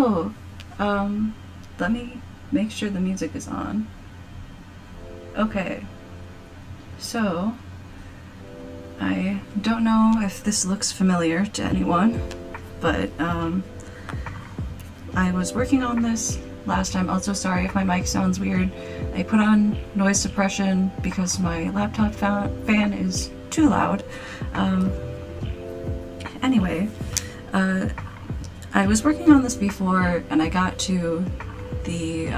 Oh, let me make sure the music is on. Okay, so I don't know if this looks familiar to anyone, but I was working on this last time. Also, sorry if my mic sounds weird. I put on noise suppression because my laptop fan is too loud. Anyway, I was working on this before and I got to the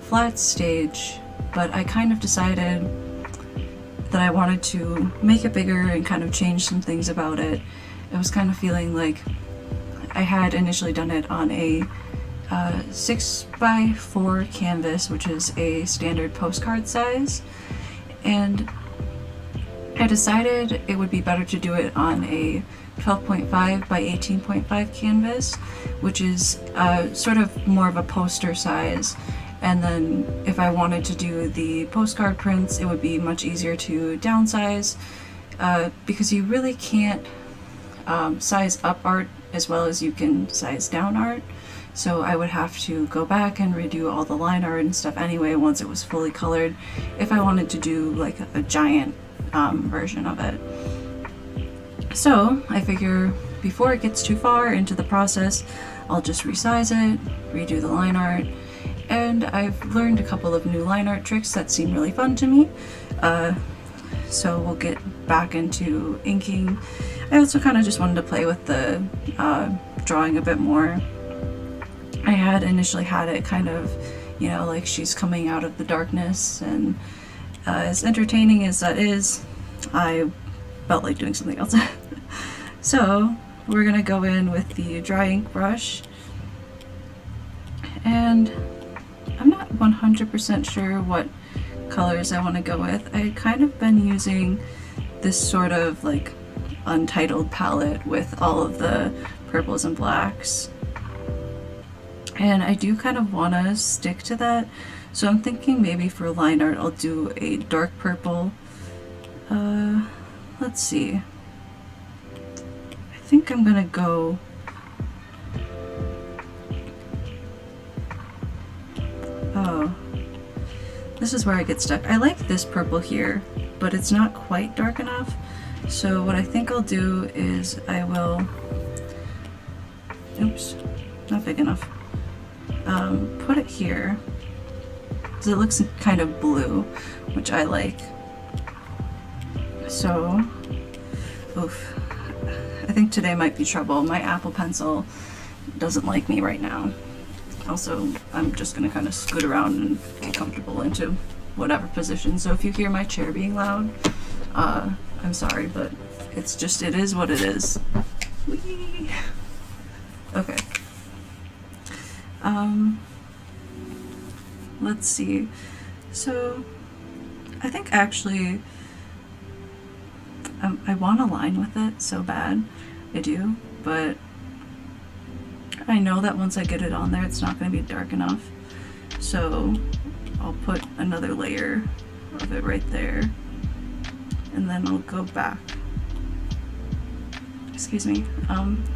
flat stage, but I kind of decided that I wanted to make it bigger and kind of change some things about it. I was kind of feeling like I had initially done it on a 6x4 canvas, which is a standard postcard size, and I decided it would be better to do it on a 12.5 by 18.5 canvas, which is sort of more of a poster size. And then if I wanted to do the postcard prints, it would be much easier to downsize because you really can't size up art as well as you can size down art. So I would have to go back and redo all the line art and stuff anyway once it was fully colored if I wanted to do like a giant version of it. So I figure before it gets too far into the process, I'll just resize it, redo the line art, and I've learned a couple of new line art tricks that seem really fun to me. So we'll get back into inking. I also kind of just wanted to play with the drawing a bit more. I had initially had it kind of, you know, like she's coming out of the darkness, and as entertaining as that is, I felt like doing something else. So we're gonna go in with the dry ink brush, and I'm not 100% sure what colors I want to go with. I kind of been using this sort of like untitled palette with all of the purples and blacks, and I do kind of want to stick to that. So I'm thinking maybe for line art I'll do a dark purple. Let's see. I think I'm gonna go this is where I get stuck. I like this purple here, but it's not quite dark enough. So what I think I'll do is I will, oops, not big enough, put it here, because it looks kind of blue, which I like. So, oof, I think today might be trouble. My Apple Pencil doesn't like me right now. Also, I'm just gonna kind of scoot around and get comfortable into whatever position. So if you hear my chair being loud, I'm sorry, but it's just, it is what it is. Whee! Okay. Let's see. So I think actually I want to line with it so bad. I do, but I know that once I get it on there, it's not going to be dark enough. So I'll put another layer of it right there, and then I'll go back, excuse me,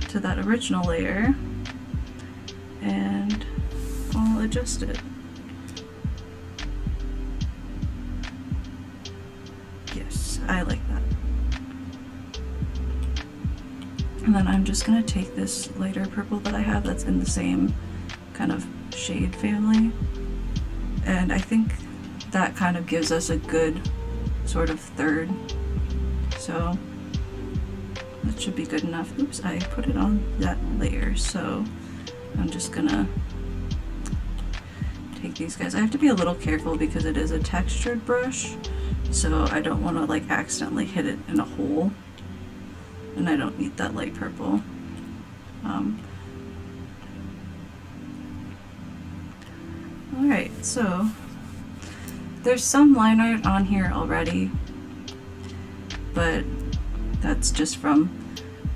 to that original layer, and I'll adjust it. Yes, I like that. And then I'm just gonna take this lighter purple that I have that's in the same kind of shade family, and I think that kind of gives us a good sort of third. So that should be good enough. Oops, I put it on that layer, so I'm just gonna take these guys. I have to be a little careful because it is a textured brush, so I don't want to like accidentally hit it in a hole. And I don't need that light purple. Alright, so there's some line art on here already, but that's just from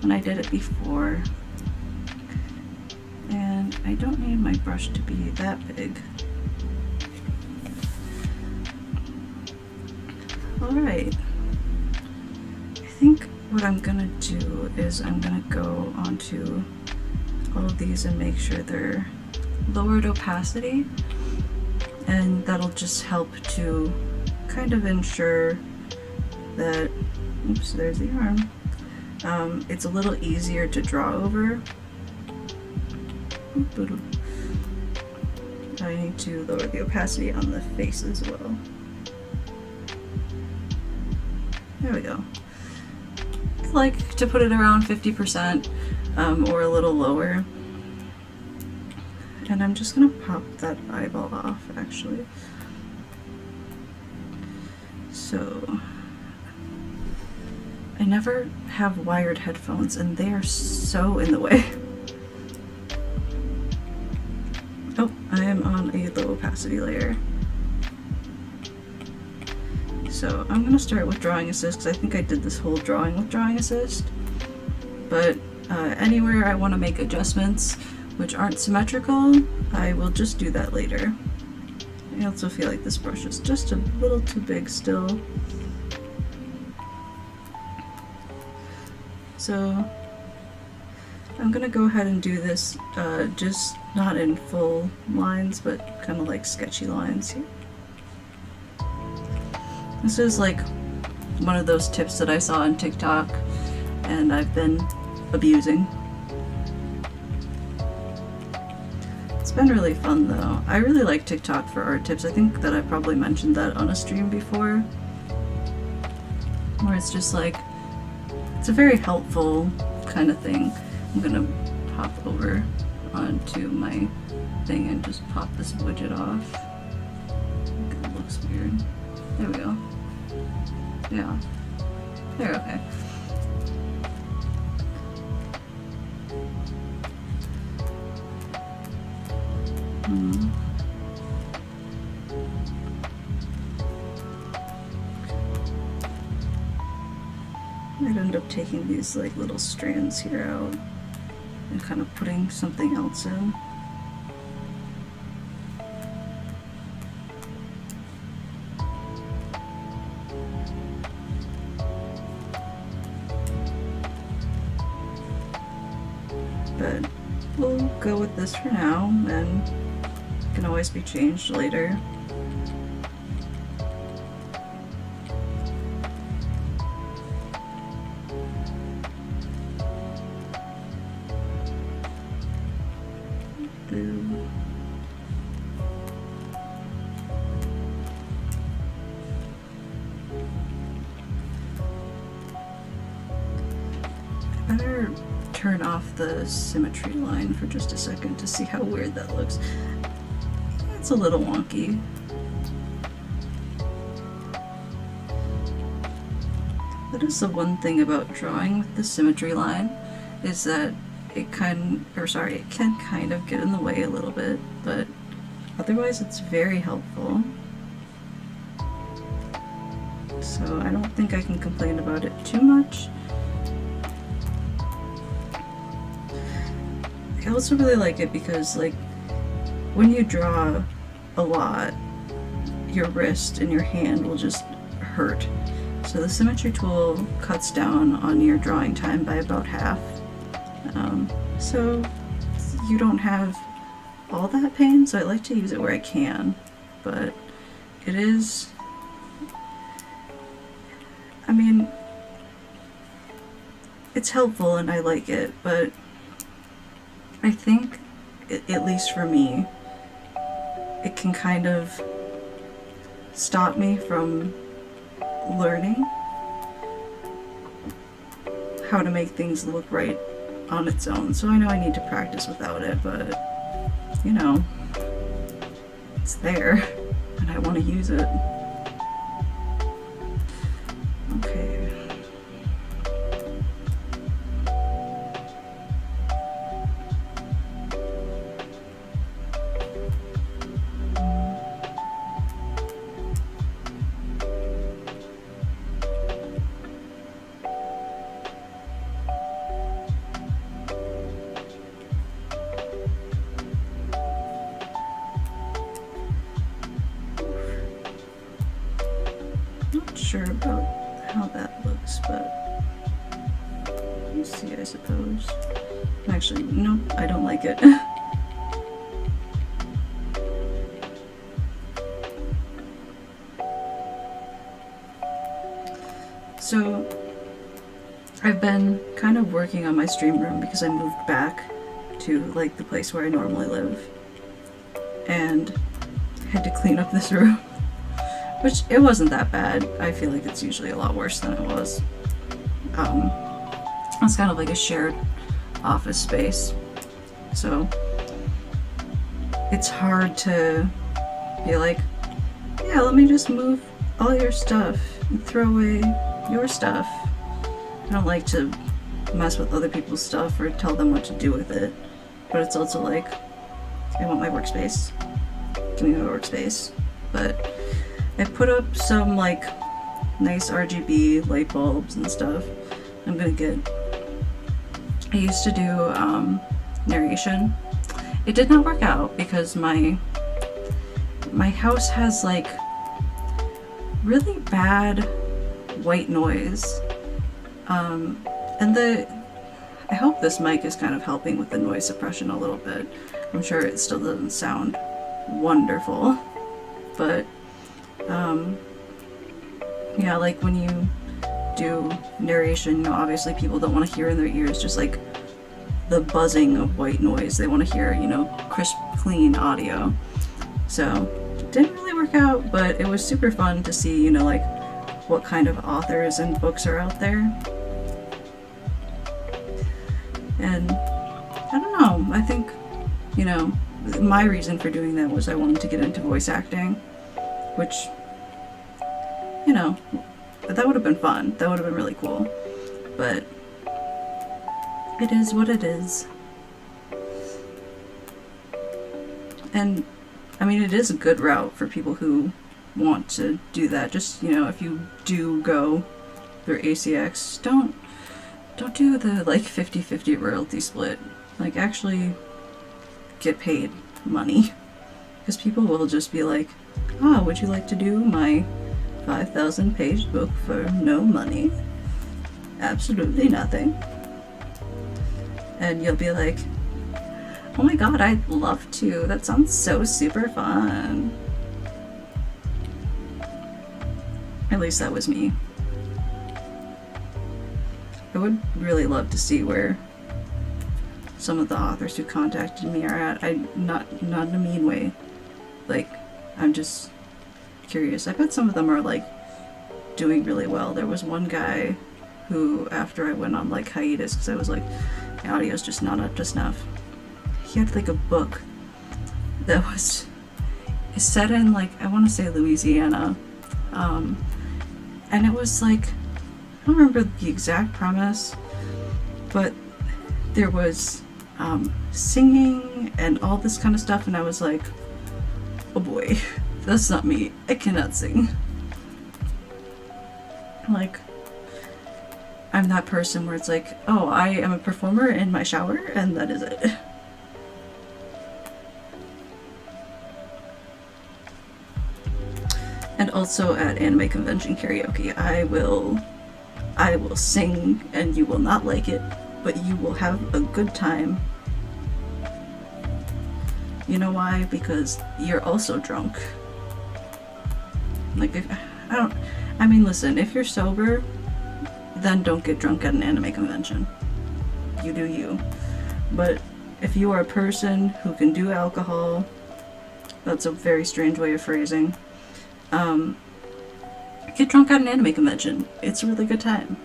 when I did it before. And I don't need my brush to be that big. Alright, I think what I'm gonna do is I'm gonna go onto all of these and make sure they're lowered opacity, and that'll just help to kind of ensure that, oops, there's the arm, it's a little easier to draw over. I need to lower the opacity on the face as well. There we go. I like to put it around 50% or a little lower. And I'm just gonna pop that eyeball off, actually. So, I never have wired headphones and they are so in the way. Oh, I am on a low opacity layer. So I'm gonna start with Drawing Assist because I think I did this whole drawing with Drawing Assist. But anywhere I want to make adjustments which aren't symmetrical, I will just do that later. I also feel like this brush is just a little too big still. So I'm gonna go ahead and do this just not in full lines, but kind of like sketchy lines here. This is like one of those tips that I saw on TikTok and I've been abusing. It's been really fun though. I really like TikTok for art tips. I think that I probably mentioned that on a stream before, where it's just like, it's a very helpful kind of thing. I'm gonna pop over onto my thing and just pop this widget off. It looks weird. There we go. Yeah. There, okay. I'd end up taking these like little strands here out and kind of putting something else in. But we'll go with this for now, and it can always be changed later. I better turn off the symmetry line for just a second to see how weird that looks. It's a little wonky. That is the one thing about drawing with the symmetry line, is that it can kind of get in the way a little bit, but otherwise it's very helpful. So I don't think I can complain about it too much. I also really like it because, like, when you draw a lot, your wrist and your hand will just hurt. So the symmetry tool cuts down on your drawing time by about half. So you don't have all that pain, so I like to use it where I can, but it is, I mean, it's helpful and I like it, but I think, at least for me, it can kind of stop me from learning how to make things look right on its own. So I know I need to practice without it, but you know, it's there and I want to use it. Okay. Not sure about how that looks, but we'll see, I suppose. Actually, no, I don't like it. So, I've been kind of working on my stream room because I moved back to like the place where I normally live and had to clean up this room, which it wasn't that bad. I feel like it's usually a lot worse than it was. It's kind of like a shared office space, so it's hard to be like, yeah, let me just move all your stuff and throw away your stuff. I don't like to mess with other people's stuff or tell them what to do with it, but it's also like, I want my workspace. Give me my workspace. But I put up some like nice RGB light bulbs and stuff. I'm gonna get, I used to do narration. It did not work out because my house has like really bad white noise. And I hope this mic is kind of helping with the noise suppression a little bit. I'm sure it still doesn't sound wonderful, but yeah, like when you do narration, you know, obviously people don't want to hear in their ears just like the buzzing of white noise. They want to hear, you know, crisp, clean audio. So it didn't really work out, but it was super fun to see, you know, like what kind of authors and books are out there. And I don't know, I think, you know, my reason for doing that was I wanted to get into voice acting, which, you know, that would have been fun. That would have been really cool. But it is what it is. And I mean, it is a good route for people who want to do that. Just, you know, if you do go through ACX, don't do the like 50-50 royalty split. Like, actually get paid money, because people will just be like, ah, would you like to do my 5,000 page book for no money? Absolutely nothing. And you'll be like, oh my god, I'd love to. That sounds so super fun. At least that was me. I would really love to see where some of the authors who contacted me are at. Not in a mean way. Like, I'm just curious. I bet some of them are like doing really well. There was one guy who, after I went on like hiatus because I was like, my audio's just not up to snuff, he had like a book that was set in like, I want to say Louisiana, and it was like, I don't remember the exact premise, but there was singing and all this kind of stuff, and I was like, oh boy, that's not me. I cannot sing. Like, I'm that person where it's like, oh, I am a performer in my shower, and that is it. And also at anime convention karaoke, I will sing, and you will not like it, but you will have a good time. You know why? Because you're also drunk. Like, listen, if you're sober, then don't get drunk at an anime convention. You do you. But if you are a person who can do alcohol, that's a very strange way of phrasing, get drunk at an anime convention. It's a really good time.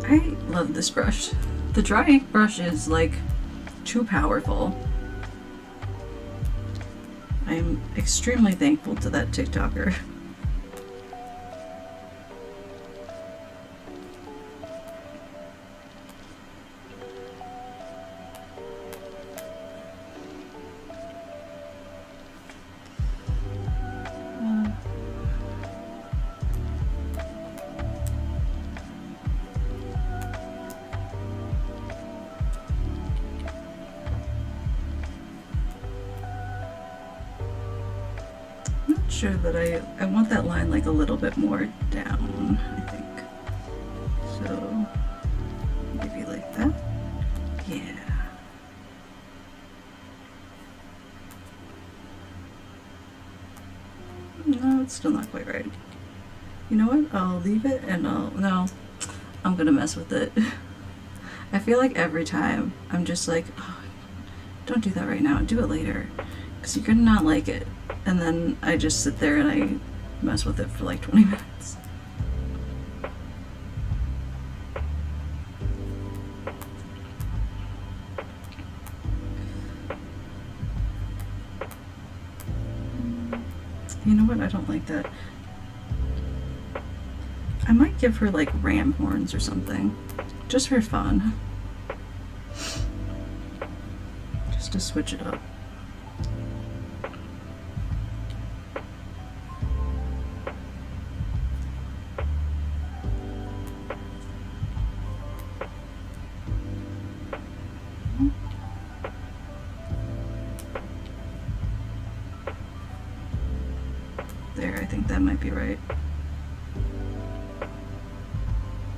I love this brush. The dry ink brush is like too powerful. I am extremely thankful to that TikToker. I'm not sure that I want that line like a little bit more down, I think. So maybe like that. Yeah. No, it's still not quite right. You know what? I'll leave it and no, I'm gonna mess with it. I feel like every time I'm just like, oh, don't do that right now, do it later, because you're gonna not like it. And then I just sit there and I mess with it for like 20 minutes. You know what? I don't like that. I might give her like ram horns or something, just for fun. Just to switch it up. There, I think that might be right.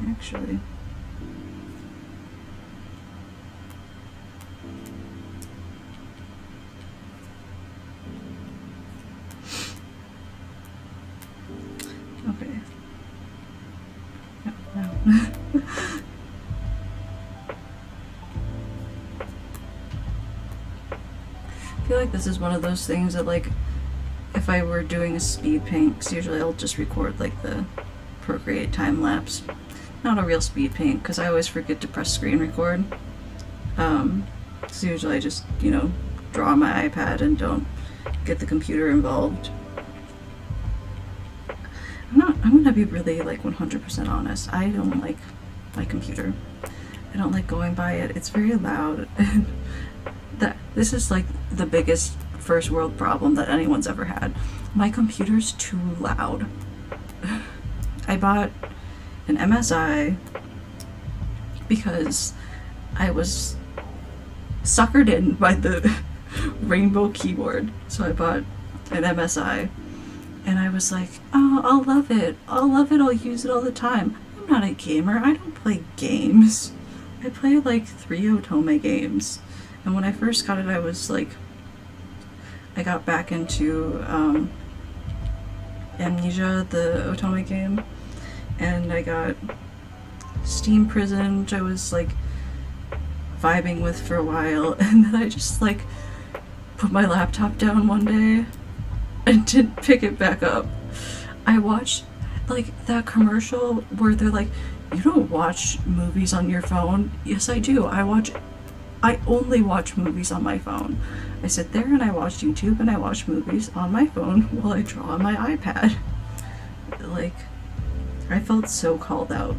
Actually. Okay. No. I feel like this is one of those things that, like, if I were doing a speed paint, because usually I'll just record like the Procreate time lapse, not a real speed paint, because I always forget to press screen record. So usually I just, you know, draw on my iPad and don't get the computer involved. I'm gonna be really like 100% honest. I don't like my computer. I don't like going by it. It's very loud. And this is like the biggest first world problem that anyone's ever had. My computer's too loud. I bought an MSI because I was suckered in by the rainbow keyboard. So I bought an MSI and I was like, oh, I'll love it. I'll use it all the time. I'm not a gamer. I don't play games. I play like 3 Otome games. And when I first got it, I was like, I got back into Amnesia, the Otome game, and I got Steam Prison, which I was like vibing with for a while, and then I just like put my laptop down one day and didn't pick it back up. I watched like that commercial where they're like, you don't watch movies on your phone. Yes, I do. I only watch movies on my phone. I sit there and I watch YouTube and I watch movies on my phone while I draw on my iPad. Like, I felt so called out.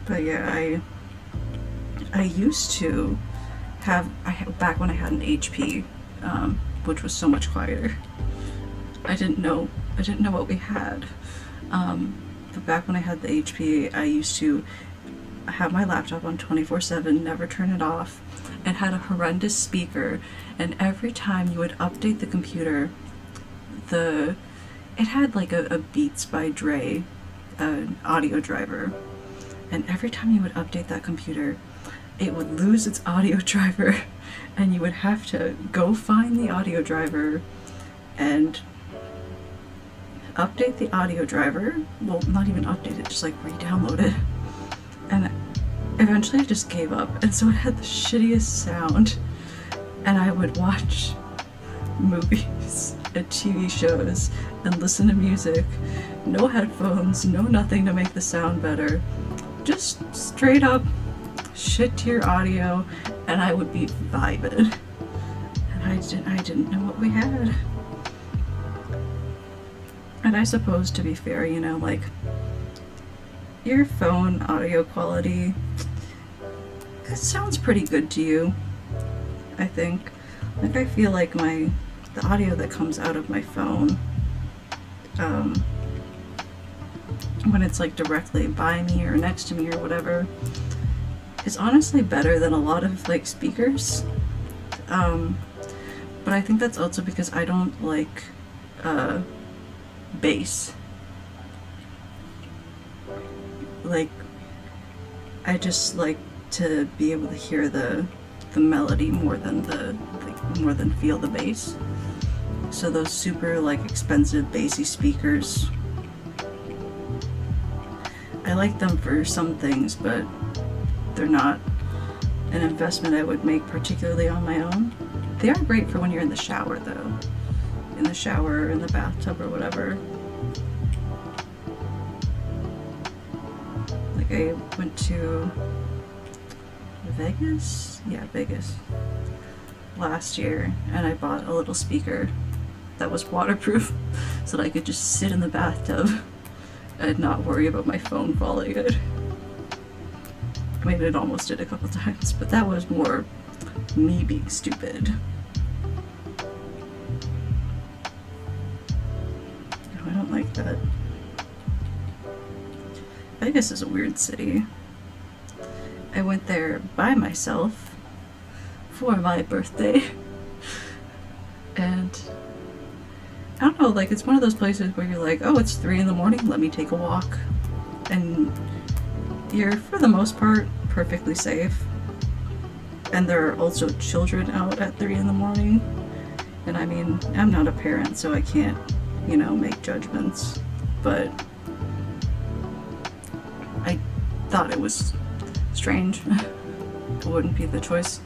But yeah, I used to have, back when I had an HP, which was so much quieter. I didn't know what we had. But back when I had the HP, I used to have my laptop on 24/7, never turn it off, and had a horrendous speaker. And every time you would update the computer, it had like a Beats by Dre audio driver. And every time you would update that computer, it would lose its audio driver, and you would have to go find the audio driver and update the audio driver. Well, not even update it, just like re-download it. And eventually I just gave up, and so it had the shittiest sound. And I would watch movies and TV shows and listen to music, no headphones, no nothing to make the sound better. Just straight up shit to your audio, and I would be vibing. And I didn't know what we had. And I suppose, to be fair, you know, like, your phone audio quality, it sounds pretty good to you, I think. Like, I feel like the audio that comes out of my phone, when it's like directly by me or next to me or whatever, is honestly better than a lot of like speakers. But I think that's also because I don't like bass. Like, I just like to be able to hear the melody more than feel the bass. So those super like expensive bassy speakers, I like them for some things, but they're not an investment I would make particularly on my own. They are great for when you're in the shower though. In the shower, in the bathtub or whatever. Like I went to Vegas? Yeah, Vegas. Last year, and I bought a little speaker that was waterproof so that I could just sit in the bathtub and not worry about my phone falling in. I mean, it almost did a couple times, but that was more me being stupid. No, I don't like that. Vegas is a weird city. I went there by myself for my birthday. And I don't know, like it's one of those places where you're like, oh, it's 3 in the morning, let me take a walk. And you're, for the most part, perfectly safe. And there are also children out at 3 in the morning. And I mean, I'm not a parent, so I can't, you know, make judgments. But I thought it was strange. It wouldn't be the choice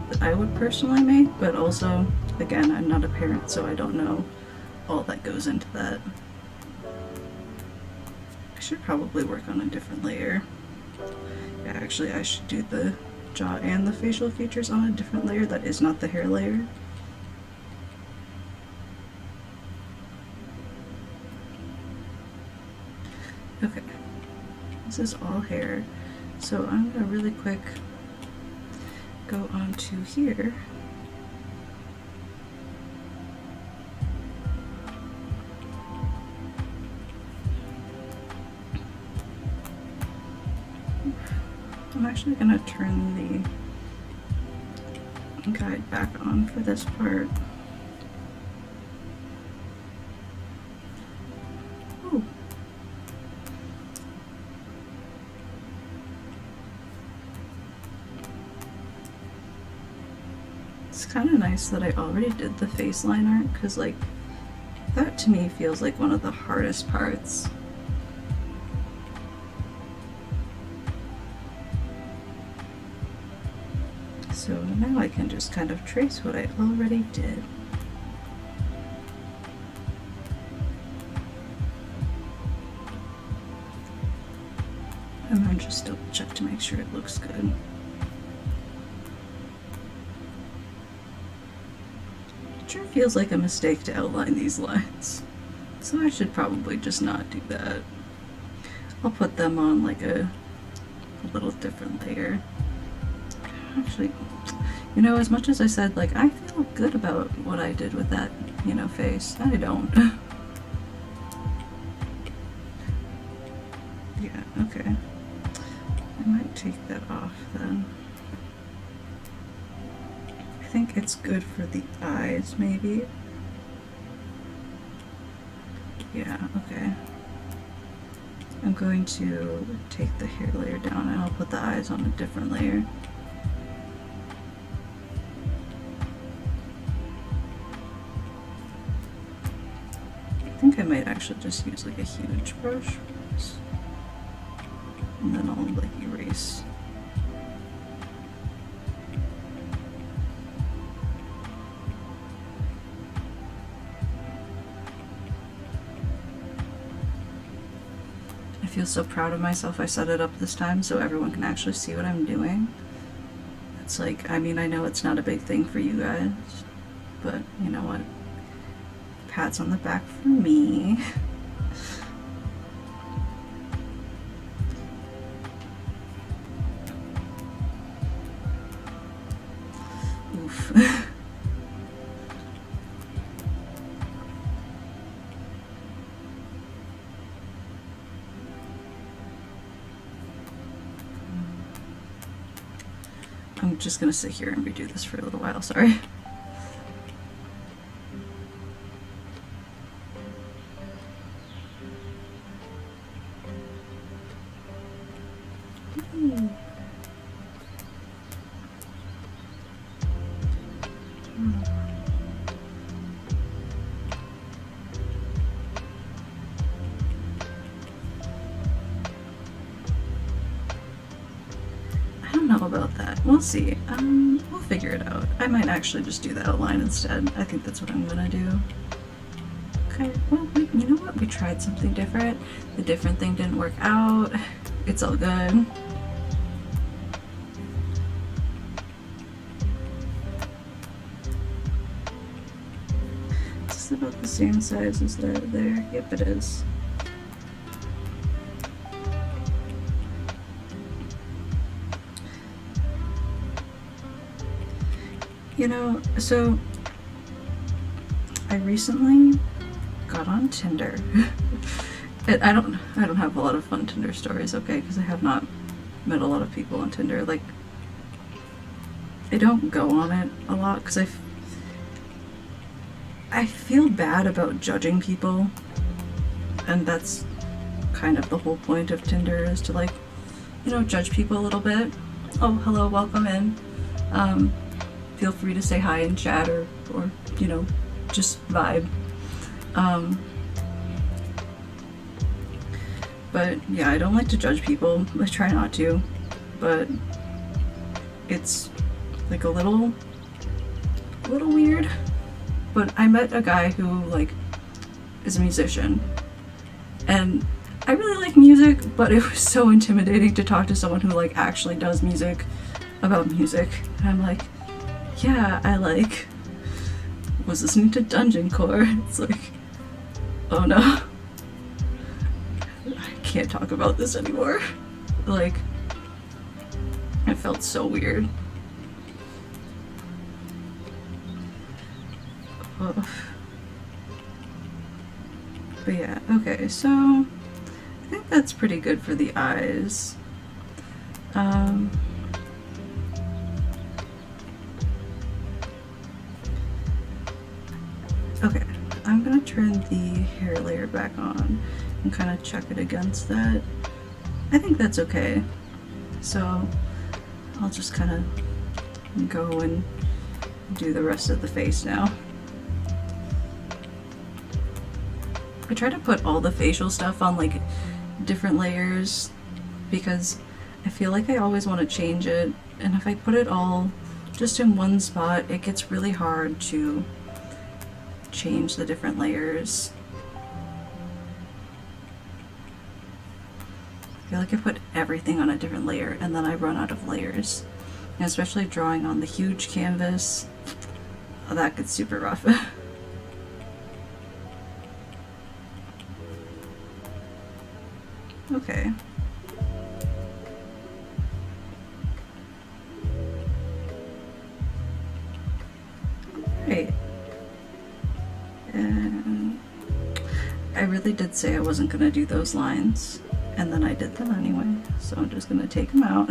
that I would personally make, but also, again, I'm not a parent, so I don't know all that goes into that. I should probably work on a different layer. Yeah, actually, I should do the jaw and the facial features on a different layer that is not the hair layer. Okay, this is all hair, so I'm gonna really quick go onto here. I'm actually gonna turn the guide back on for this part. Ooh. It's kind of nice that I already did the face line art, because like that to me feels like one of the hardest parts. So now I can just kind of trace what I already did. And then just double check to make sure it looks good. It sure feels like a mistake to outline these lines. So I should probably just not do that. I'll put them on like a little different layer. Actually, you know, as much as I said, like, I feel good about what I did with that, you know, face, I don't. Yeah, okay. I might take that off then. I think it's good for the eyes, maybe. Yeah, okay. I'm going to take the hair layer down and I'll put the eyes on a different layer. I think I might actually just use like a huge brush and then I'll like erase. I feel so proud of myself I set it up this time so everyone can actually see what I'm doing. It's like, I mean, I know it's not a big thing for you guys, but you know what? Pats on the back for me. Oof. I'm just gonna sit here and redo this for a little while, sorry. I don't know about that. We'll see. We'll figure it out. I might actually just do that outline instead. I think that's what I'm gonna do. Okay, well, you know what? We tried something different. The different thing didn't work out. It's all good. Is this about the same size as that there? Yep, it is. You know, so I recently got on Tinder. I don't have a lot of fun Tinder stories, okay, because I have not met a lot of people on Tinder. Like, I don't go on it a lot because I feel bad about judging people, and that's kind of the whole point of Tinder, is to, like, you know, judge people a little bit. Oh, hello, welcome in. Feel free to say hi in chat or you know, just vibe. But yeah, I don't like to judge people. I try not to, but it's like a little weird. But I met a guy who, like, is a musician, and I really like music, but it was so intimidating to talk to someone who, like, actually does music about music. And I'm like, yeah, I, like, was listening to Dungeon Core. It's like, oh no, I can't talk about this anymore. Like, it felt so weird. Ugh. But yeah, okay, so I think that's pretty good for the eyes. Okay, I'm gonna turn the hair layer back on and kind of check it against that. I think that's okay. So I'll just kind of go and do the rest of the face now. I try to put all the facial stuff on, like, different layers because I feel like I always want to change it, and if I put it all just in one spot, it gets really hard to change the different layers. I feel like I put everything on a different layer and then I run out of layers. And especially drawing on the huge canvas, oh, that gets super rough. Okay. Great. And I really did say I wasn't gonna do those lines, and then I did them anyway, so I'm just gonna take them out.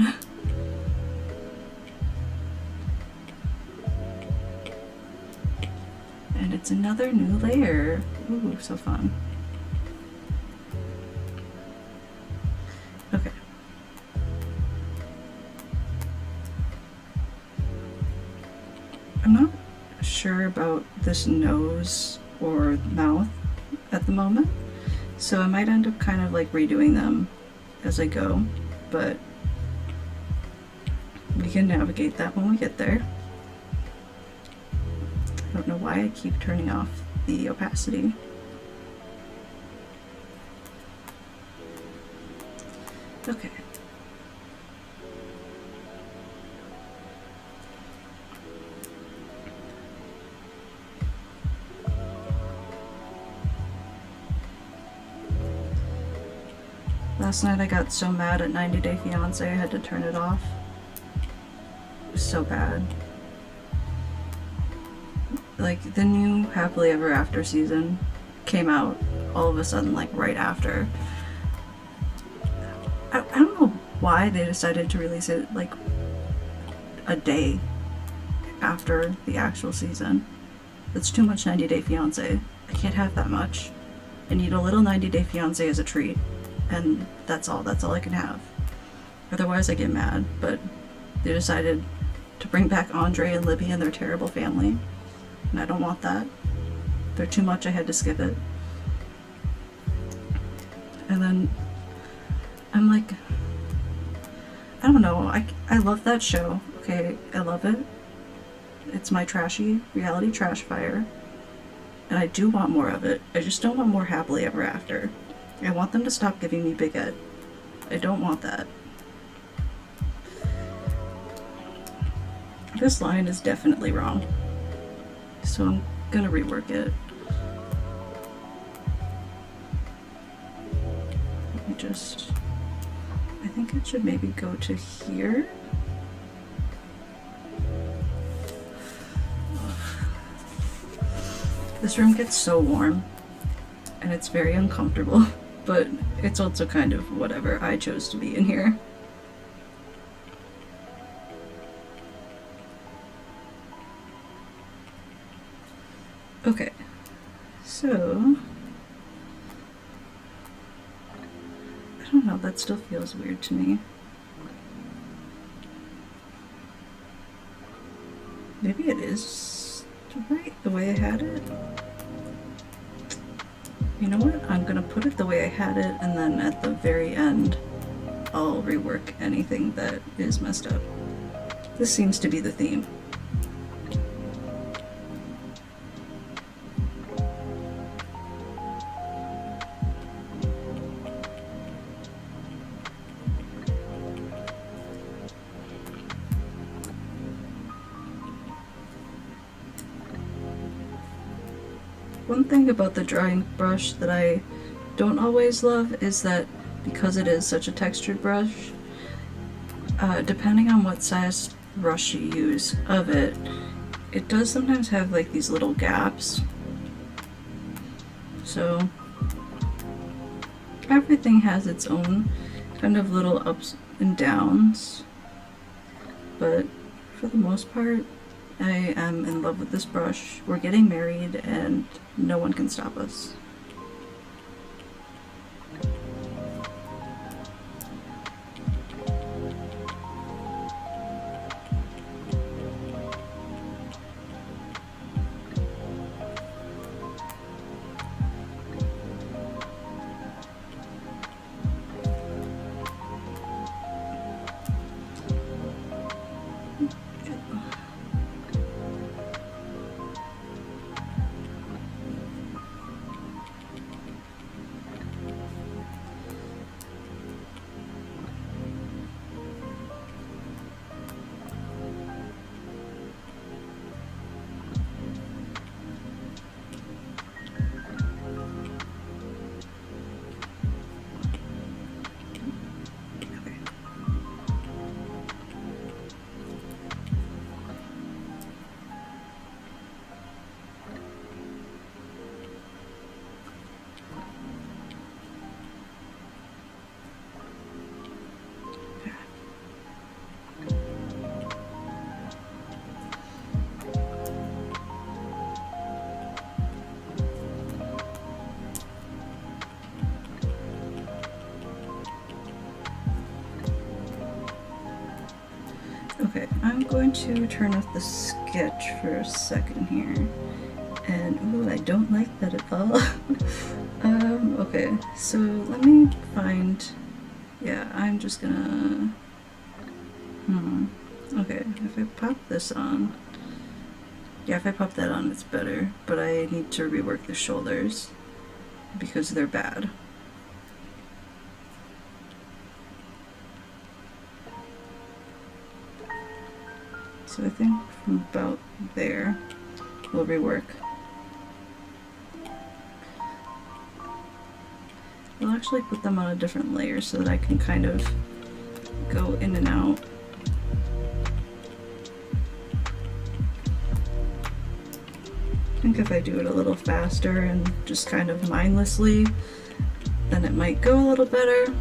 And it's another new layer. Ooh, so fun. Okay. I'm not sure about this nose or mouth at the moment, so I might end up kind of like redoing them as I go, but we can navigate that when we get there. I don't know why I keep turning off the opacity. Okay. Last night I got so mad at 90 Day Fiancé I had to turn it off. It was so bad. Like, the new Happily Ever After season came out all of a sudden, like, right after. I don't know why they decided to release it, like, a day after the actual season. That's too much 90 Day Fiancé. I can't have that much. I need a little 90 Day Fiancé as a treat, and that's all I can have. Otherwise I get mad, but they decided to bring back Andre and Libby and their terrible family, and I don't want that. They're too much, I had to skip it. And then I'm like, I don't know, I love that show, okay, I love it. It's my trashy reality trash fire, and I do want more of it. I just don't want more Happily Ever After. I want them to stop giving me Big Ed. I don't want that. This line is definitely wrong, so I'm gonna rework it. Let me just, I think it should maybe go to here. This room gets so warm, and it's very uncomfortable, but it's also kind of whatever. I chose to be in here. Okay, so I don't know, that still feels weird to me. Maybe it is right the way I had it. You know what? I'm gonna put it the way I had it, and then at the very end, I'll rework anything that is messed up. This seems to be the theme. One thing about the drying brush that I don't always love is that because it is such a textured brush, depending on what size brush you use of it, it does sometimes have like these little gaps. So everything has its own kind of little ups and downs, but for the most part, I am in love with this brush. We're getting married and no one can stop us. Okay, I'm going to turn off the sketch for a second here. And, ooh, I don't like that at all. Okay, so let me find, yeah, I'm just gonna, okay, if I pop this on, yeah, if I pop that on, it's better, but I need to rework the shoulders because they're bad. So I think from about there, we'll rework. I'll actually put them on a different layer so that I can kind of go in and out. I think if I do it a little faster and just kind of mindlessly, then it might go a little better.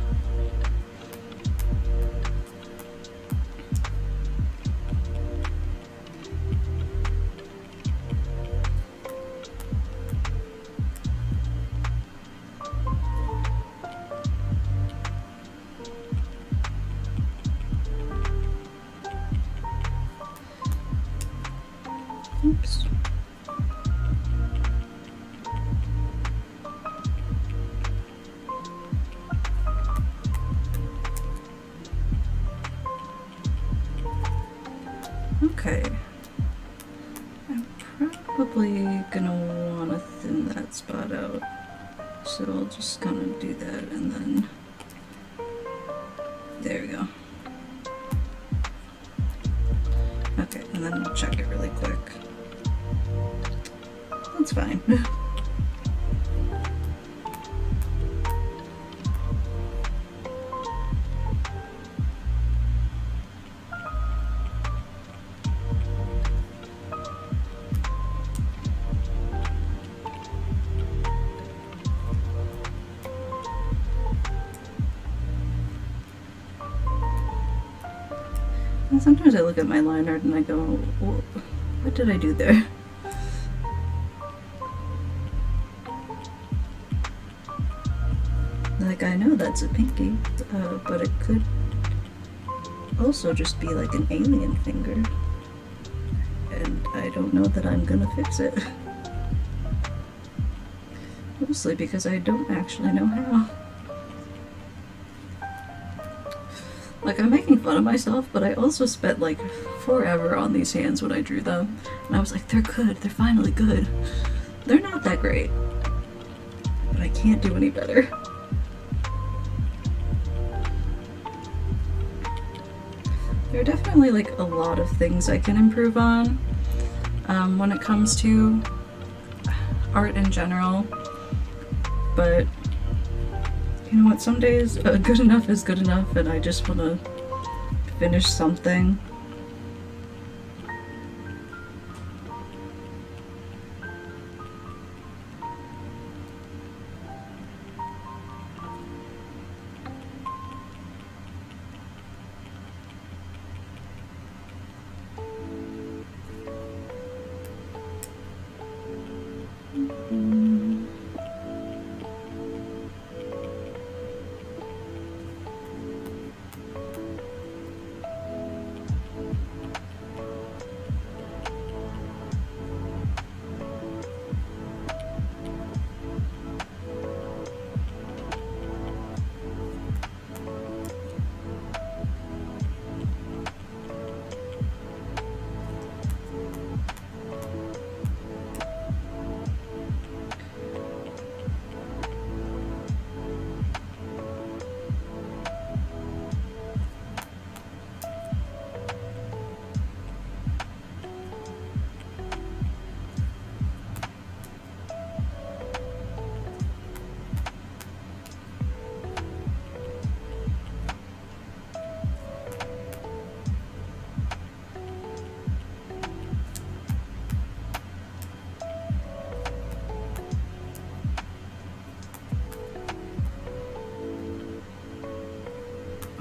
Oops. Okay. I'm probably gonna wanna thin that spot out. So I'll just kind of do that and then there we go. Okay, and then we'll check it really quick. That's fine. And sometimes I look at my line art and I go, what did I do there? Like, I know that's a pinky, but it could also just be like an alien finger. And I don't know that I'm gonna fix it. Mostly because I don't actually know how. Like, I'm making fun of myself, but I also spent like forever on these hands when I drew them. And I was like, they're good, they're finally good. They're not that great, but I can't do any better. There are definitely like a lot of things I can improve on when it comes to art in general, but you know what, some days good enough is good enough and I just want to finish something.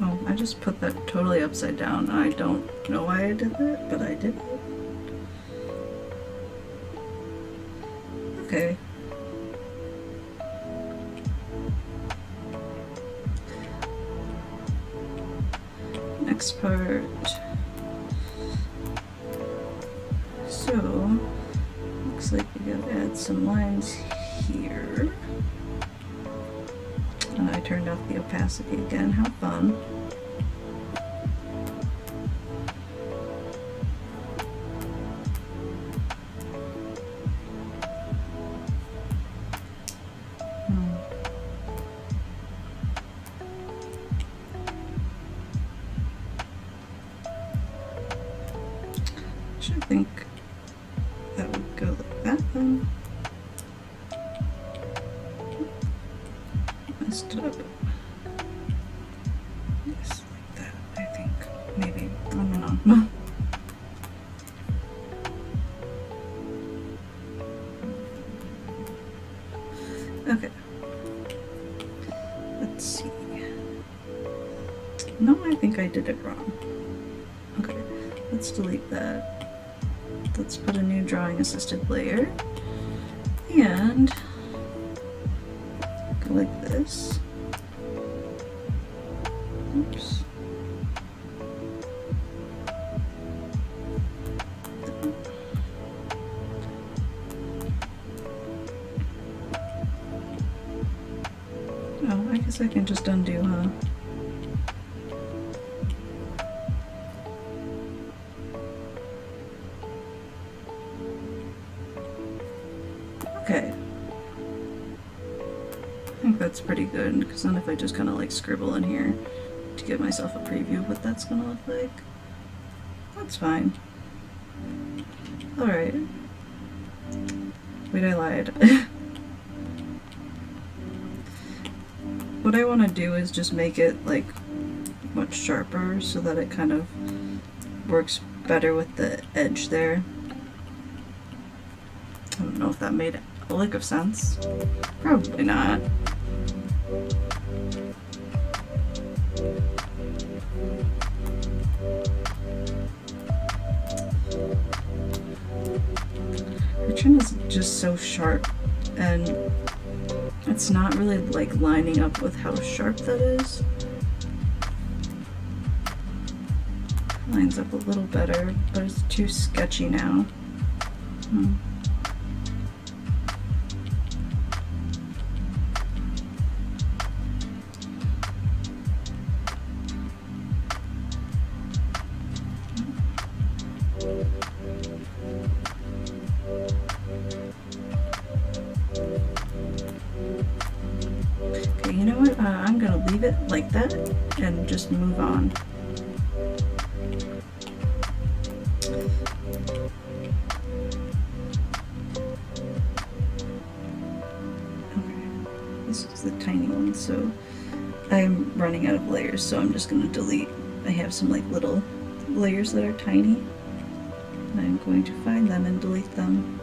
Oh, I just put that totally upside down. I don't know why I did that, but I did it. Okay. Next part. So, looks like we gotta add some lines here. And I turned off the opacity again. How fun. I think that would go like that then. Messed it up. Yes, like that, I think. Maybe. I don't know. Okay. Let's see. No, I think I did it wrong. Okay, let's delete that. Let's put a new drawing assisted layer and go like this. Oops. I can just undo, huh? Okay. I think that's pretty good, because then if I just kind of like scribble in here to give myself a preview of what that's gonna look like, that's fine. Alright. Wait, I lied. What I want to do is just make it like much sharper so that it kind of works better with the edge there. I don't know if that made a lick of sense. Probably not. Her chin is just so sharp, and it's not really like lining up with how sharp that is. Lines up a little better, but it's too sketchy now. Okay, you know what? I'm gonna leave it like that and just move on. This is the tiny one, so I'm running out of layers, so I'm just going to delete. I have some like little layers that are tiny. I'm going to find them and delete them.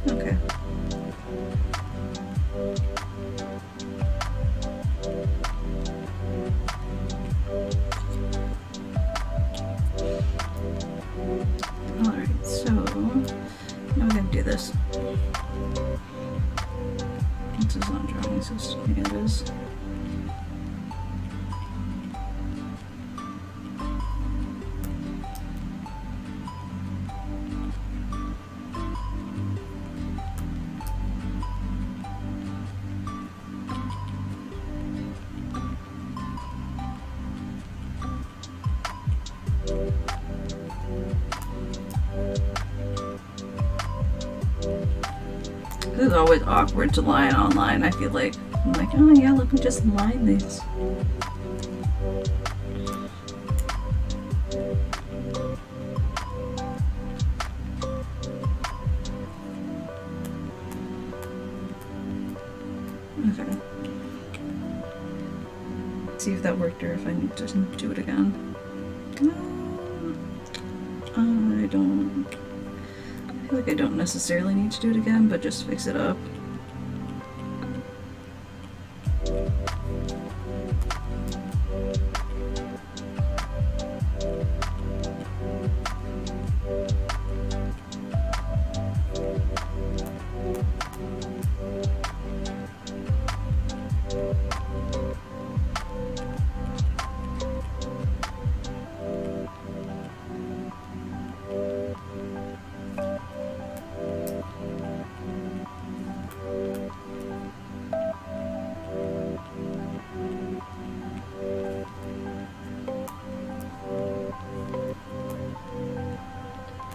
Okay. Alright, so now we're going to do this. This is not drawing, so yeah, it is. This is always awkward to line online, I feel like. I'm like, oh yeah, let me just line these. Okay. See if that worked or if I need to do it again. I don't... I feel like I don't necessarily need to do it again, but just fix it up.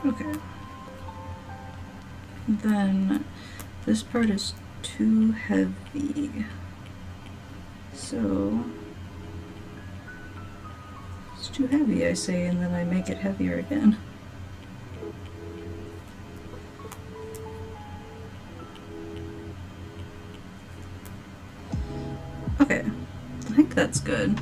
Okay. Then this part is too heavy. So it's too heavy, I say, and then I make it heavier again. Okay, I think that's good.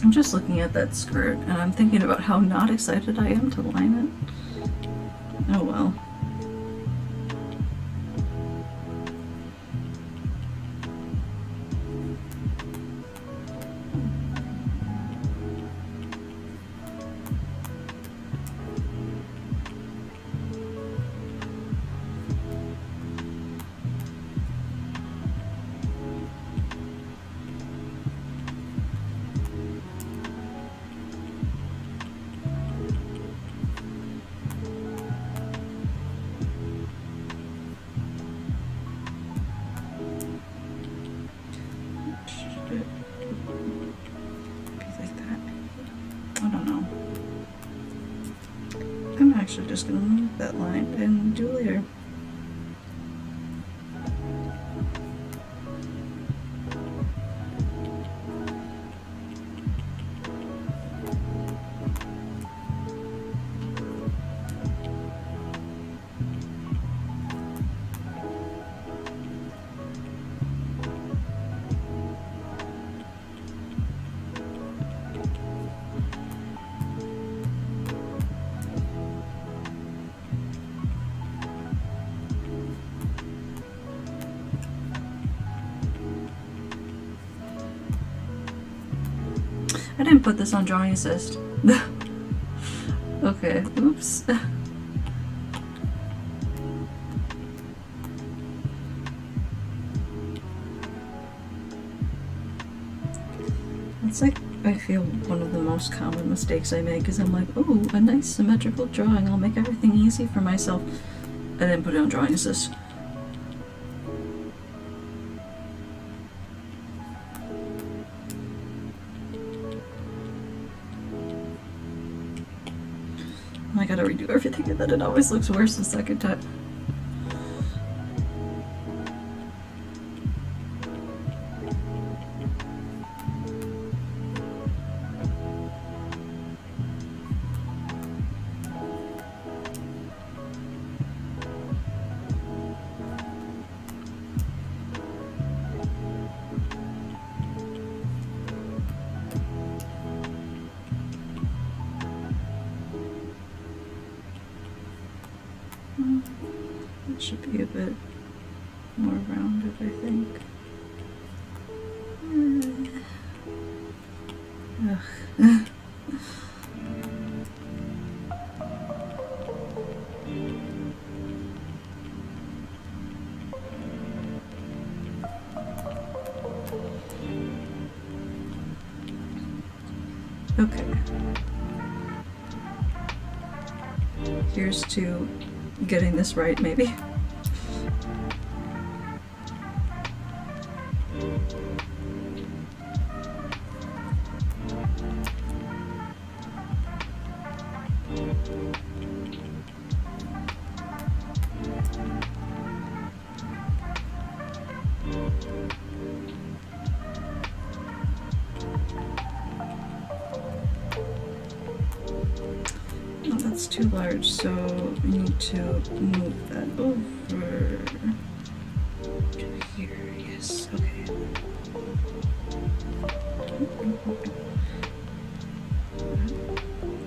I'm just looking at that skirt and I'm thinking about how not excited I am to line it. Oh well. it be like that. I don't know. I'm actually just gonna move that line and do later. I didn't put this on drawing assist. Okay, oops. It's like, I feel one of the most common mistakes I make is I'm like, oh, a nice symmetrical drawing, I'll make everything easy for myself. I didn't put it on drawing assist. I gotta redo everything and then it always looks worse the second time. It should be a bit more rounded, I think. Ugh. Okay. Here's to getting this right, maybe. That's too large, so we need to move that over to here. Yes, okay.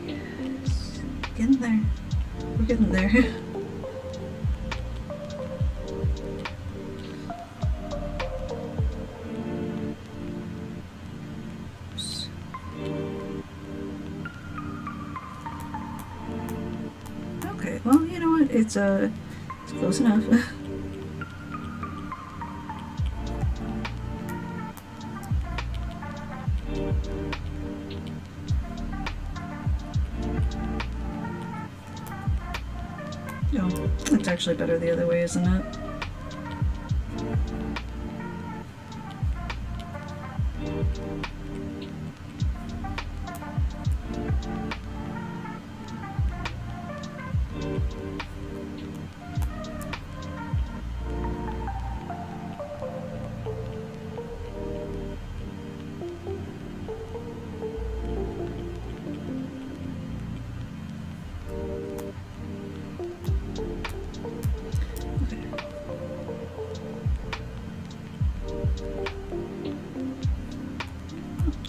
Yes, getting there. We're getting there. Okay, well, you know what? It's close enough. No, it's actually better the other way, isn't it?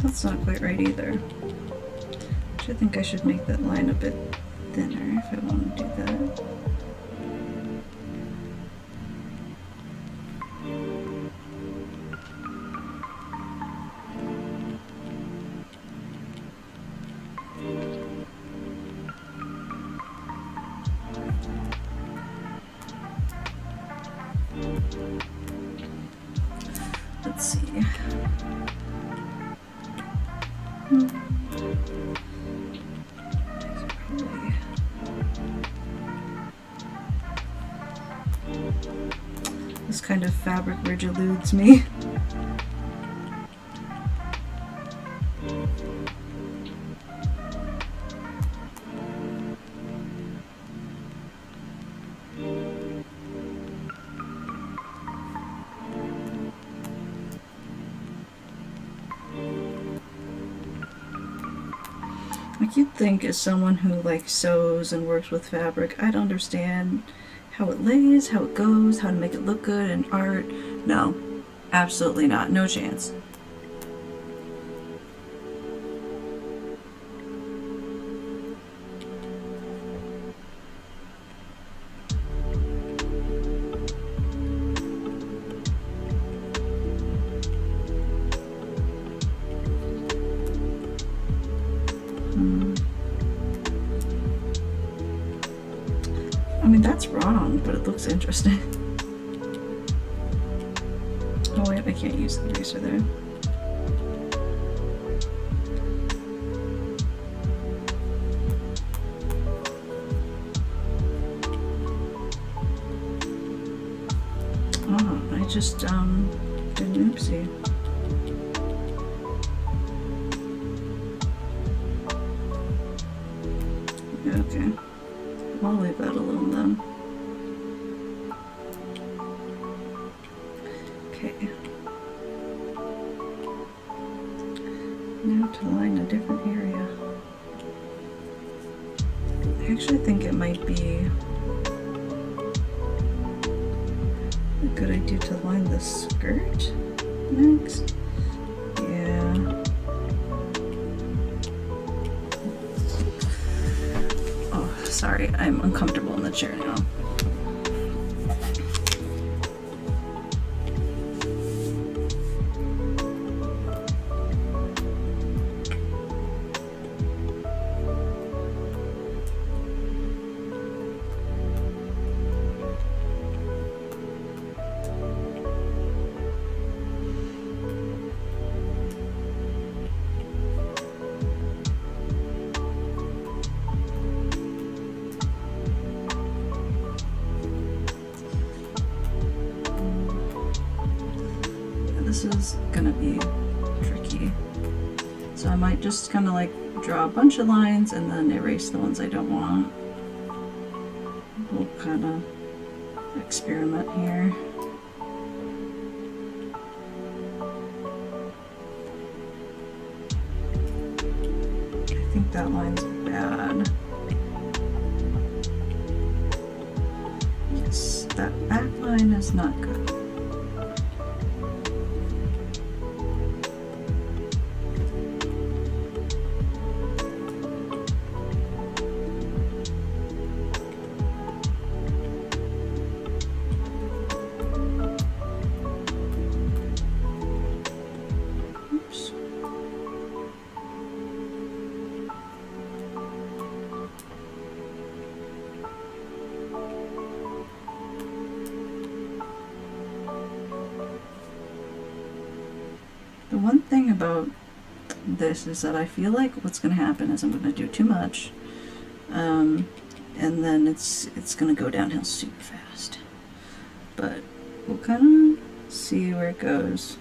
That's not quite right either. I think I should make that line a bit thinner if I want to do that. Let's see. This kind of fabric ridge eludes me. Like, you'd think as someone who like sews and works with fabric, I'd understand how it lays, how it goes, how to make it look good in art. No, absolutely not. No chance. I mean, that's wrong, but it looks interesting. Oh wait, I can't use the eraser there. Oh, I just did an oopsie. Okay, I'll leave that alone then. Okay. Now to line a different area. I actually think it might be a good idea to line the skirt next. Yeah. Oh, sorry, I'm uncomfortable in the chair now. This is gonna be tricky. So I might just kind of like draw a bunch of lines and then erase the ones I don't want. We'll kind of experiment here. I think that line's bad. Yes, that back line is not good. The one thing about this is that I feel like what's going to happen is I'm going to do too much, and then it's going to go downhill super fast. But we'll kind of see where it goes.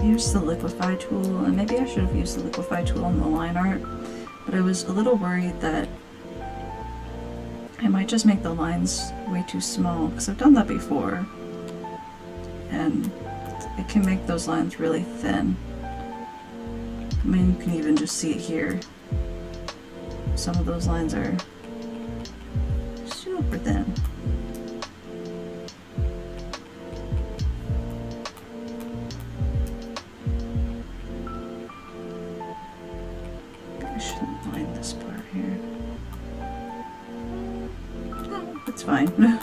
Use the liquify tool, and maybe I should have used the liquify tool in the line art, but I was a little worried that I might just make the lines way too small, because I've done that before, and it can make those lines really thin. I mean, you can even just see it here. Some of those lines are super thin. I shouldn't line this part here. No, it's fine.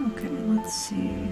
Okay, let's see.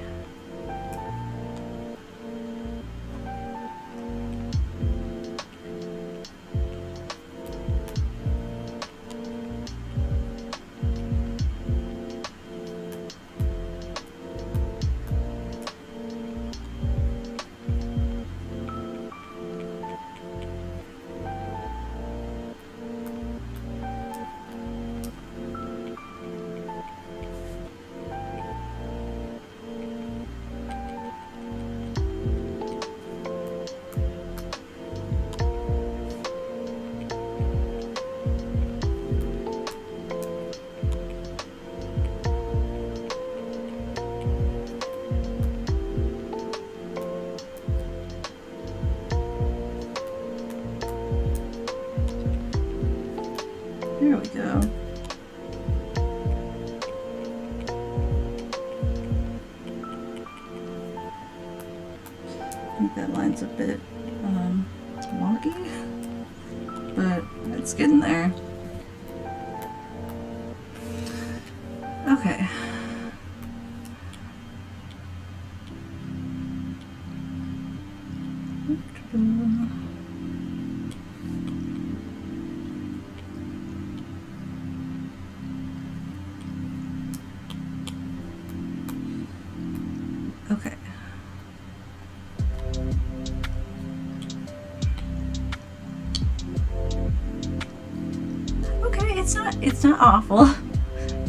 There we go. I think that line's a bit wonky, but it's getting there. Okay. Okay. Okay, it's not awful.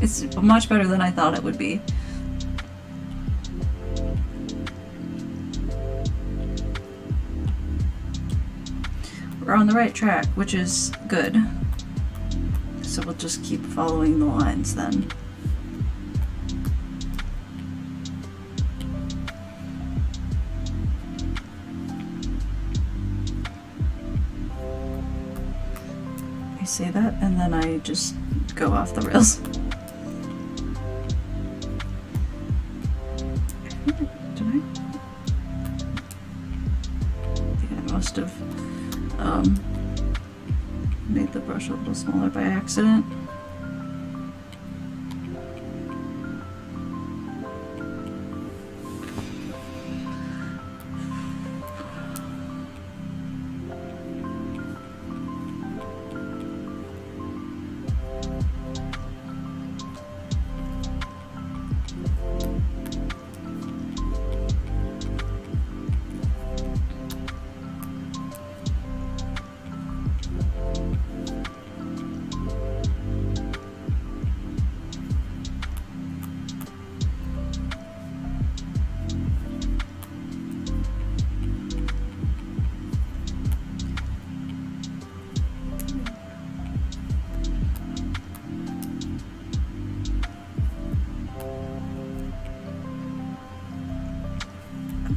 It's much better than I thought it would be. We're on the right track, which is good. So we'll just keep following the lines then. I say that and then I just go off the rails. Did I? Yeah, I must have made the brush a little smaller by accident.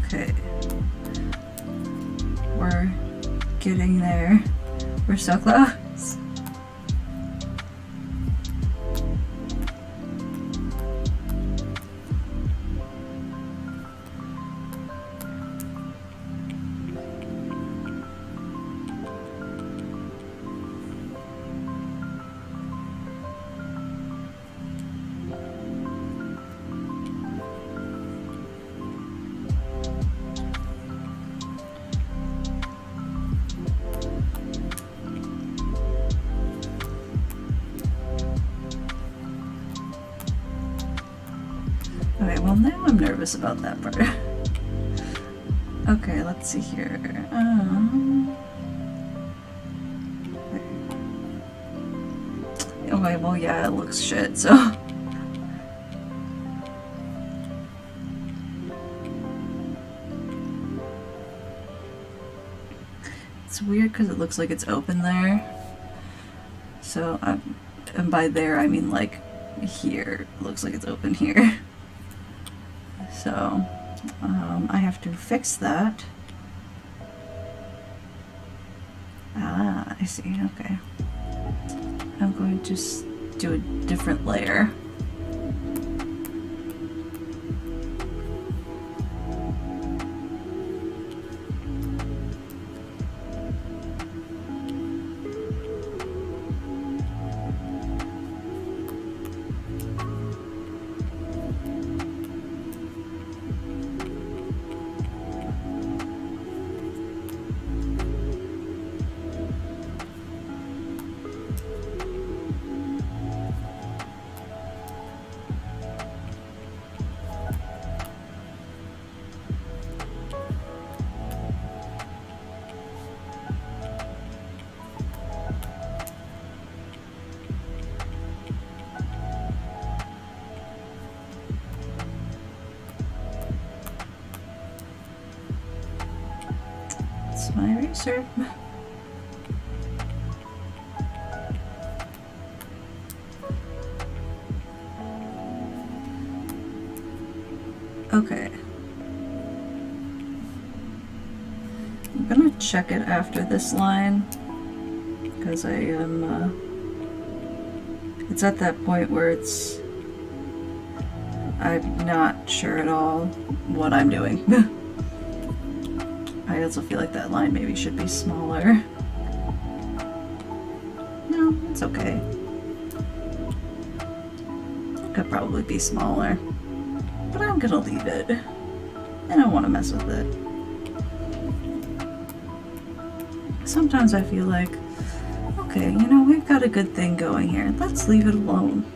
Okay, we're getting there. We're so close. Okay, well now I'm nervous about that part. Okay, let's see here. Okay, well yeah, it looks shit, so. It's weird because it looks like it's open there. So, and by there I mean like here. It looks like it's open here. So, I have to fix that. Ah, I see, okay. I'm going to do a different layer. my eraser. Okay. I'm gonna check it after this line because I am, it's at that point where I'm not sure at all what I'm doing. I also feel like that line maybe should be smaller. No, it's okay. Could probably be smaller. But I'm gonna leave it. I don't want to mess with it. Sometimes I feel like, okay, you know, we've got a good thing going here. Let's leave it alone.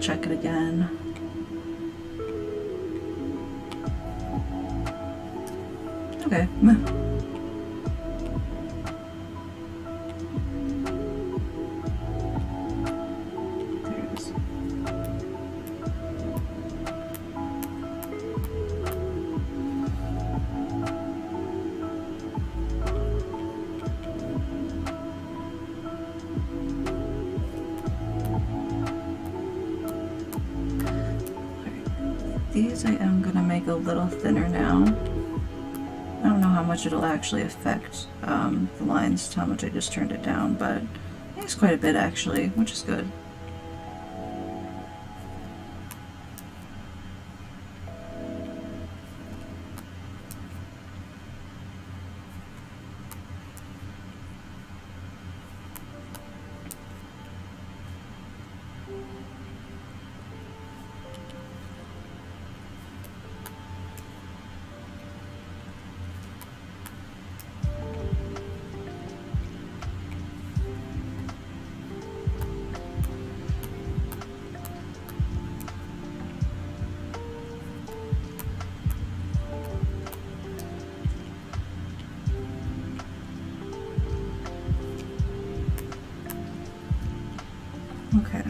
Check it again. Okay. There it is. These I am going to make a little thinner now. I don't know how much it'll actually affect the lines, how much I just turned it down, but it's quite a bit actually, which is good. Okay.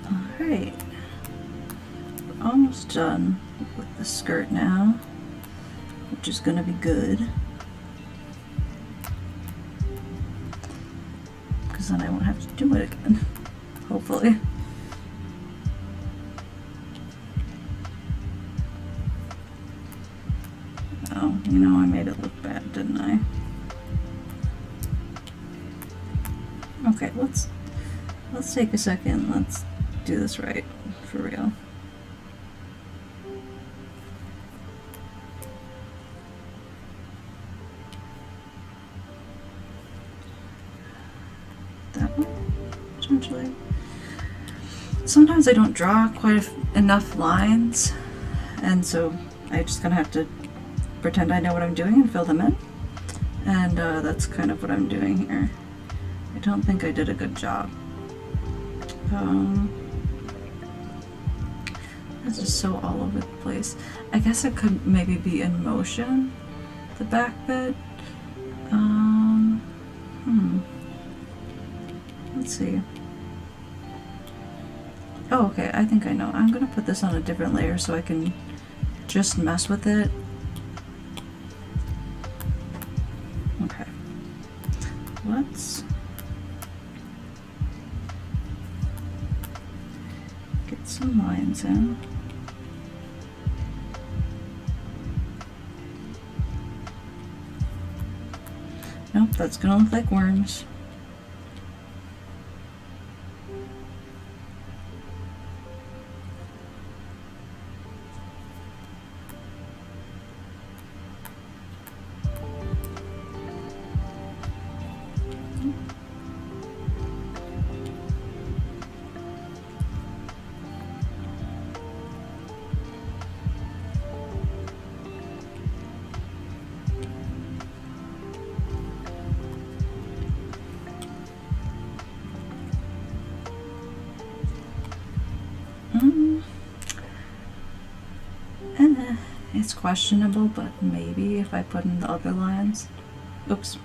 Alright. We're almost done with the skirt now, which is going to be good. Because then I won't have to do it again. Hopefully. Oh, you know, I made it look bad, didn't I? Okay, let's take a second. Let's do this right, for real. That one, potentially. Sometimes I don't draw quite enough lines, and so I just kind of have to pretend I know what I'm doing and fill them in. And that's kind of what I'm doing here. I don't think I did a good job. This is so all over the place. I guess it could maybe be in motion, the back bit. Let's see. Oh, okay, I think I know. I'm gonna put this on a different layer so I can just mess with it. Okay. Let's get some lines in. Nope, that's gonna look like worms. It's questionable, but maybe if I put in the other lines. Oops.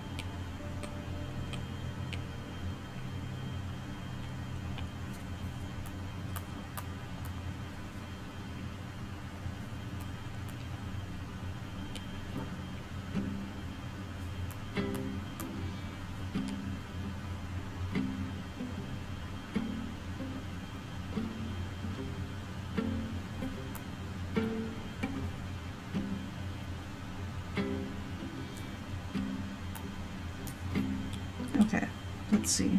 Okay, let's see.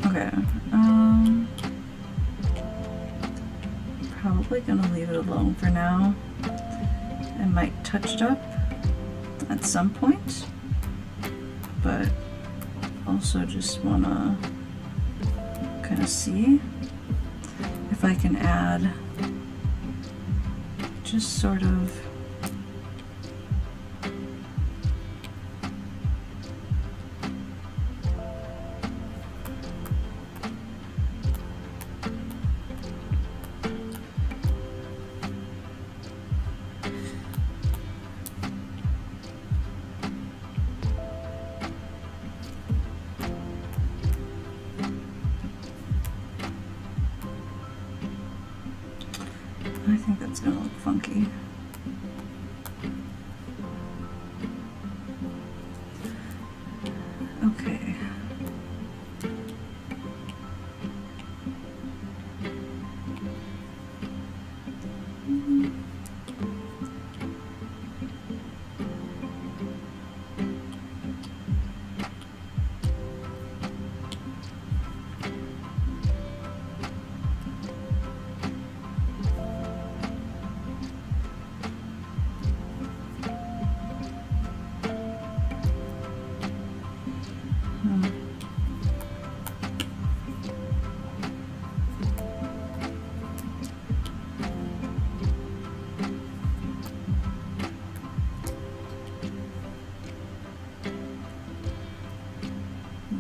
Okay, probably gonna leave it alone for now. I might touch it up at some point, but also just wanna kind of see if I can add just sort of I think that's gonna look funky. Okay.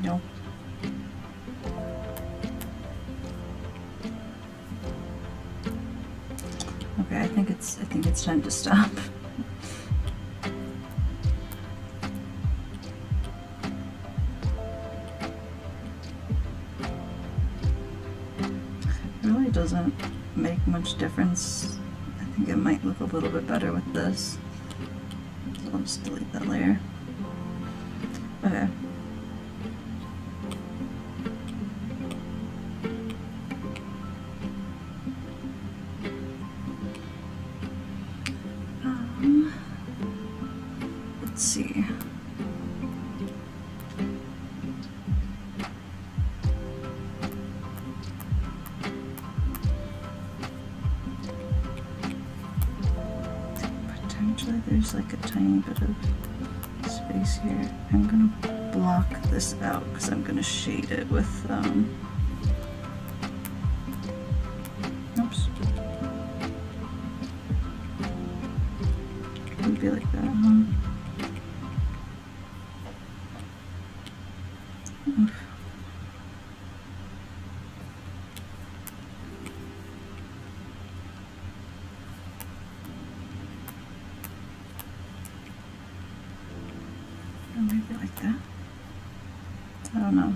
Nope. Okay, I think it's time to stop. It really doesn't make much difference. I think it might look a little bit better with this. So I'll just delete that layer. Okay. Let's see. Potentially there's like a tiny bit of space here. I'm gonna block this out because I'm gonna shade it with oops. It would be like that, huh? Oof. Or maybe like that. I don't know.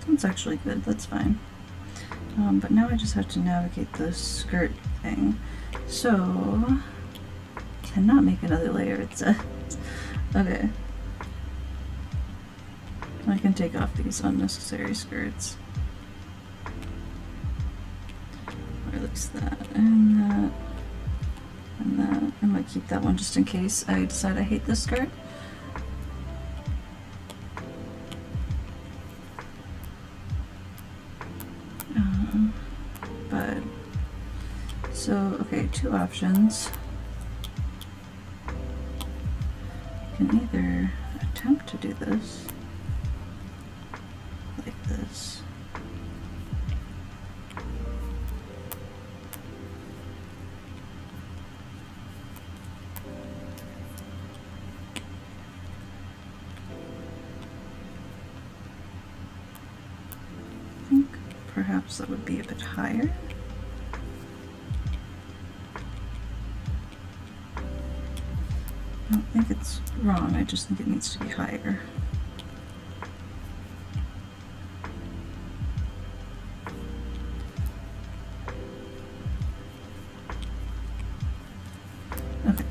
That's actually good, that's fine. But now I just have to navigate the skirt thing. So, cannot make another layer, it says. Okay. I can take off these unnecessary skirts. Or looks that, and that, and that. I might keep that one just in case I decide I hate this skirt. But, so, okay, two options. I can either attempt to do this, is. I think perhaps that would be a bit higher. I don't think it's wrong, I just think it needs to be higher. Okay.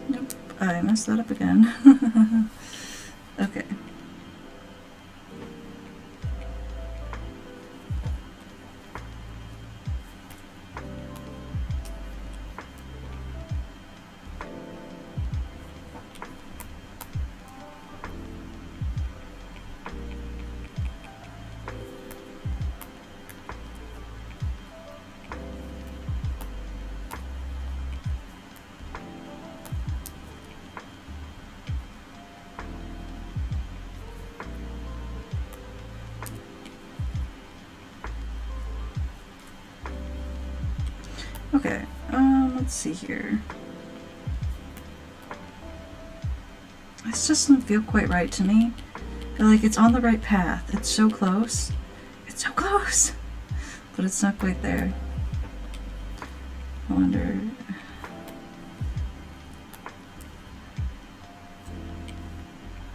Nope, I messed that up again. Okay. Okay, let's see here. This just doesn't feel quite right to me. I feel like it's on the right path. It's so close. It's so close! But it's not quite there. I wonder...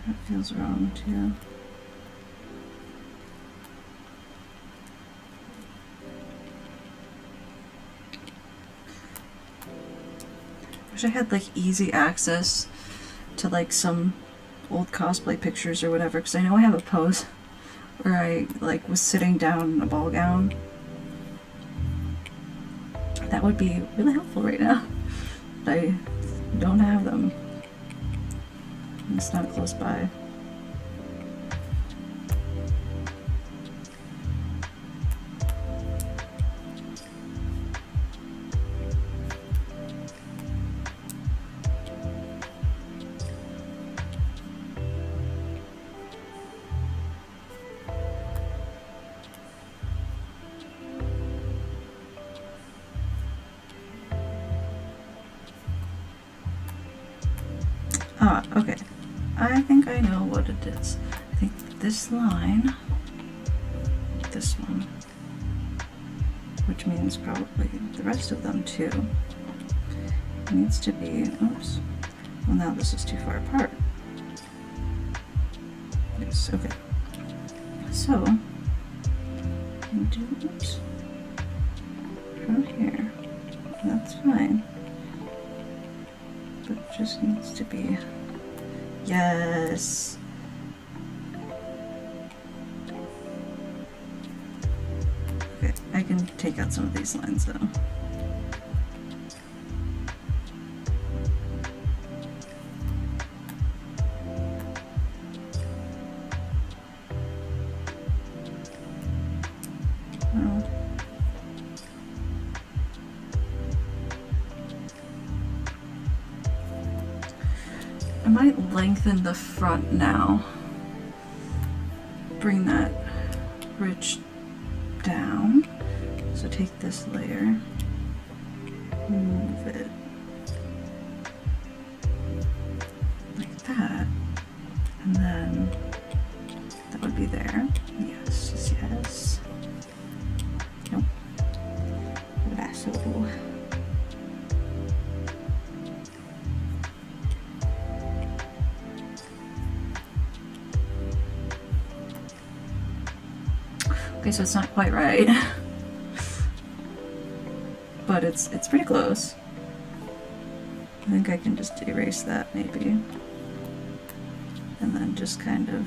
That feels wrong too. I had like easy access to like some old cosplay pictures or whatever, because I know I have a pose where I like was sitting down in a ball gown. That would be really helpful right now. But I don't have them. It's not close by. Ah, okay. I think I know what it is. I think this line, this one, which means probably the rest of them too, needs to be, oops, well now this is too far apart. Yes, okay. So, do oops, from here, that's fine. But it just needs to be, yes. Okay, I can take out some of these lines though. I might lengthen the front now. Bring that ridge down. So take this layer, move it like that, and then that would be there. Yes, yes, yes. Nope. Lasso. Okay, so it's not quite right. But it's pretty close. I think I can just erase that maybe. And then just kind of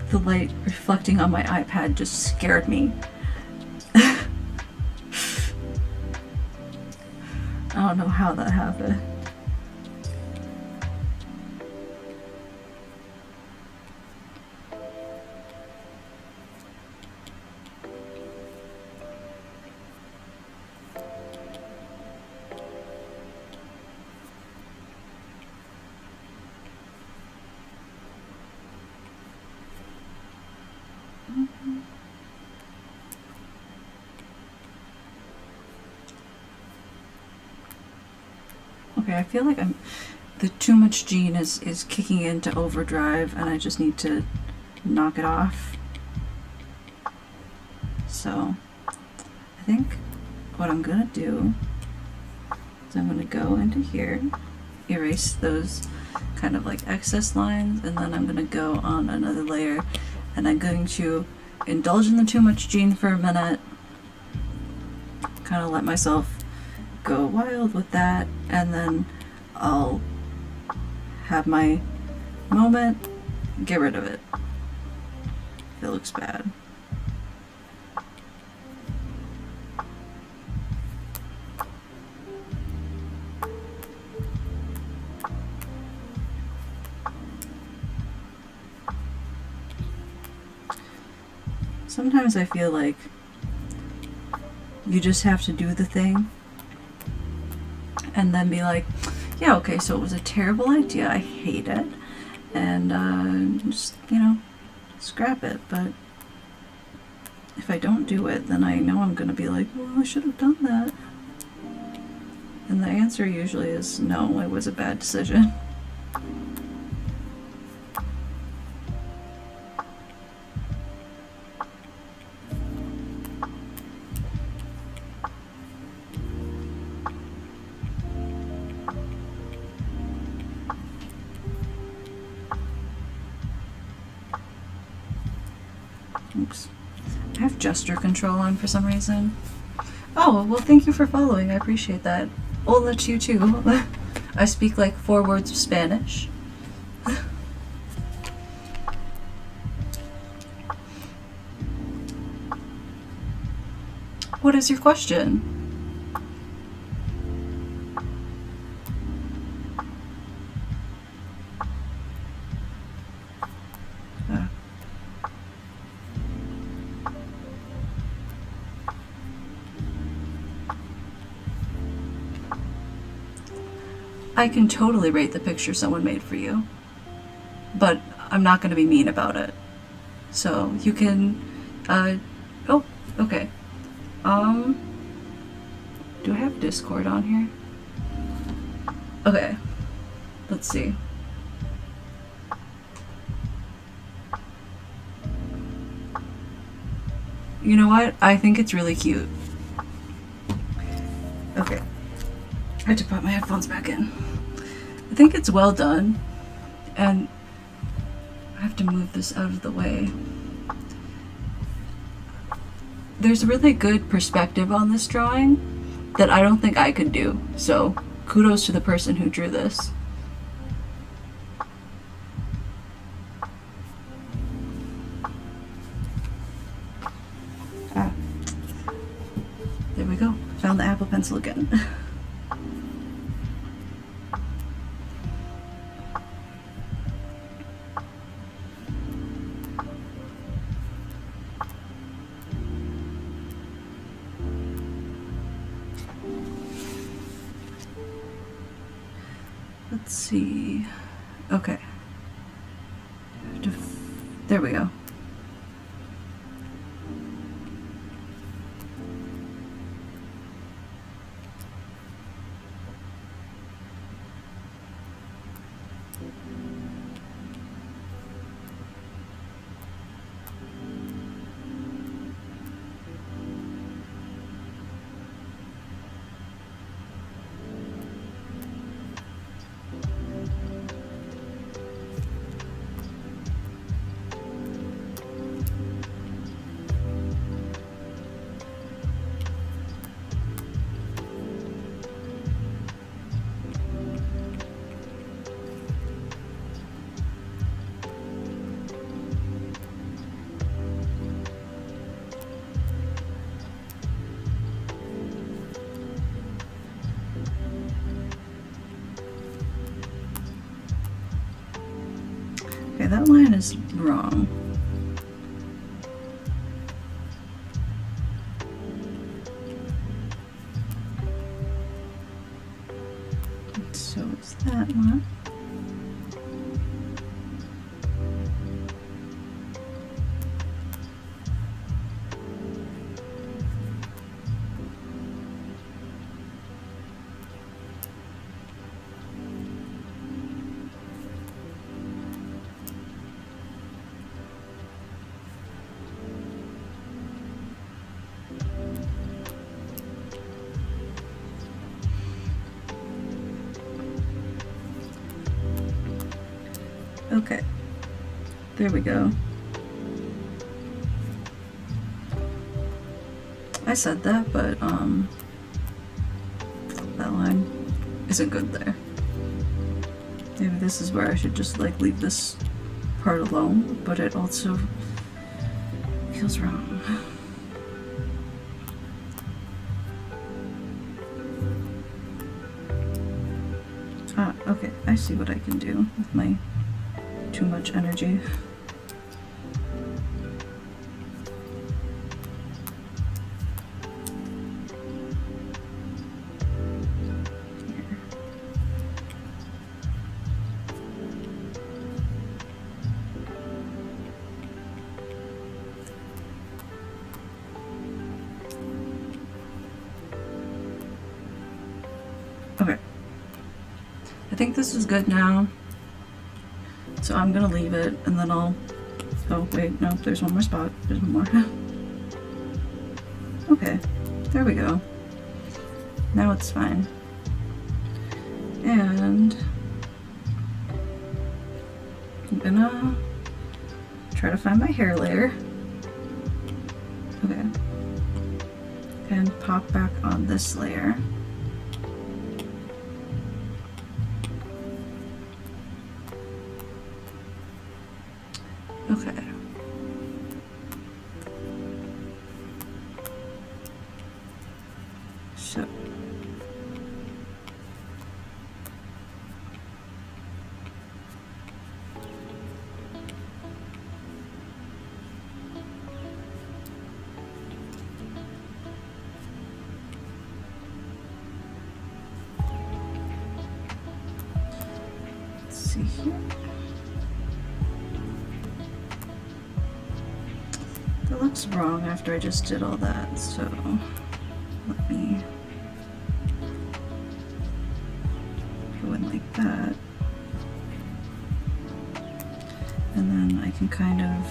the light reflecting on my iPad just scared me. I don't know how that happened. Okay, I feel like the too much gene is kicking into overdrive and I just need to knock it off. So I think what I'm gonna do is I'm gonna go into here, erase those kind of like excess lines, and then I'm gonna go on another layer and I'm going to indulge in the too much gene for a minute, kind of let myself go wild with that, and then I'll have my moment, get rid of it if it looks bad. Sometimes I feel like you just have to do the thing and then be like, yeah, okay, so it was a terrible idea, I hate it, and just, you know, scrap it. But if I don't do it, then I know I'm gonna be like, well, I should have done that. And the answer usually is no, it was a bad decision. Oops. I have gesture control on for some reason. Oh, well, thank you for following. I appreciate that. Hola to you too. I speak like 4 words of Spanish. What is your question? I can totally rate the picture someone made for you, but I'm not going to be mean about it. So you can, oh, okay. Do I have Discord on here? Okay, let's see. You know what? I think it's really cute. Okay. I had to put my headphones back in. I think it's well done, and I have to move this out of the way. There's a really good perspective on this drawing that I don't think I could do, so kudos to the person who drew this. There we go. Found the Apple Pencil again. Let's see. Okay. There we go. that line is wrong. So it's that one. Okay, there we go. I said that, but that line isn't good there. Maybe this is where I should just like leave this part alone, but it also feels wrong. Ah, okay, I see what I can do with my too much energy. Here. Okay. I think this is good now. So I'm gonna leave it and then I'll, oh wait, no, there's one more spot, there's one more. Okay, there we go. Now it's fine. And I'm gonna try to find my hair layer. Okay. And pop back on this layer. Okay. So. Let's see here. That looks wrong after I just did all that, so let me go in like that. And then I can kind of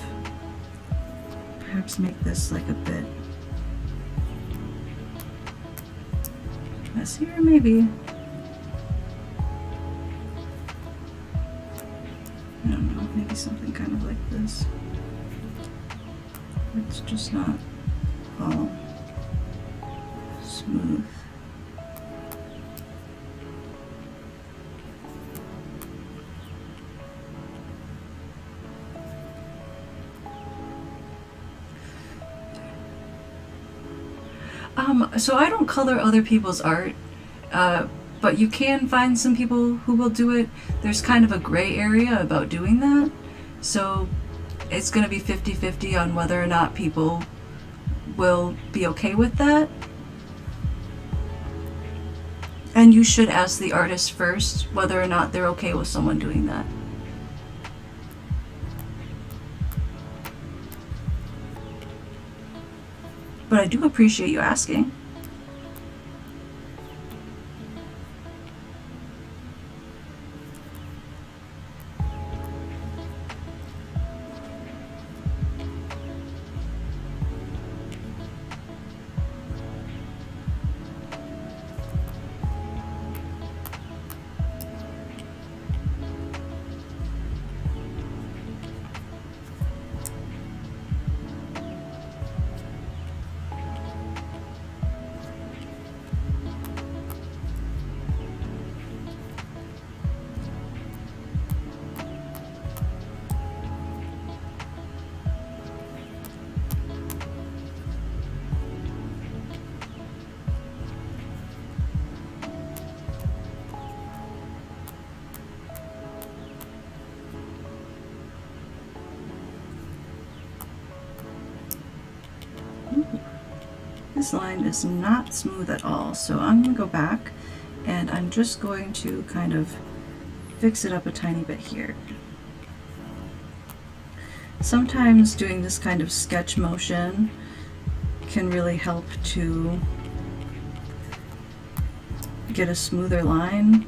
perhaps make this like a bit messier, maybe. I don't know, maybe something kind of like this. It's just not all smooth. So I don't color other people's art, but you can find some people who will do it. There's kind of a gray area about doing that. So it's going to be 50-50 on whether or not people will be okay with that. And you should ask the artist first whether or not they're okay with someone doing that. But I do appreciate you asking. this line is not smooth at all, so I'm going to go back and I'm just going to kind of fix it up a tiny bit here. Sometimes doing this kind of sketch motion can really help to get a smoother line.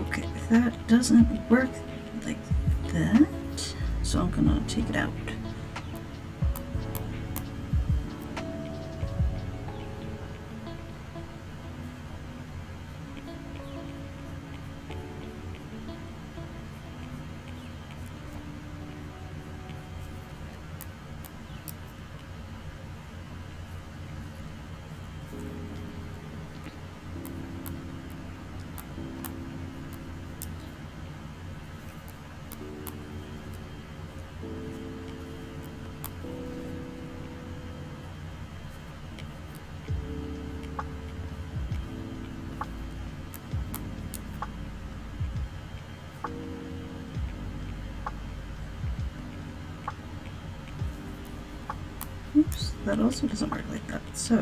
Okay, that doesn't work like that, so I'm gonna take it out. Oops, that also doesn't work like that. So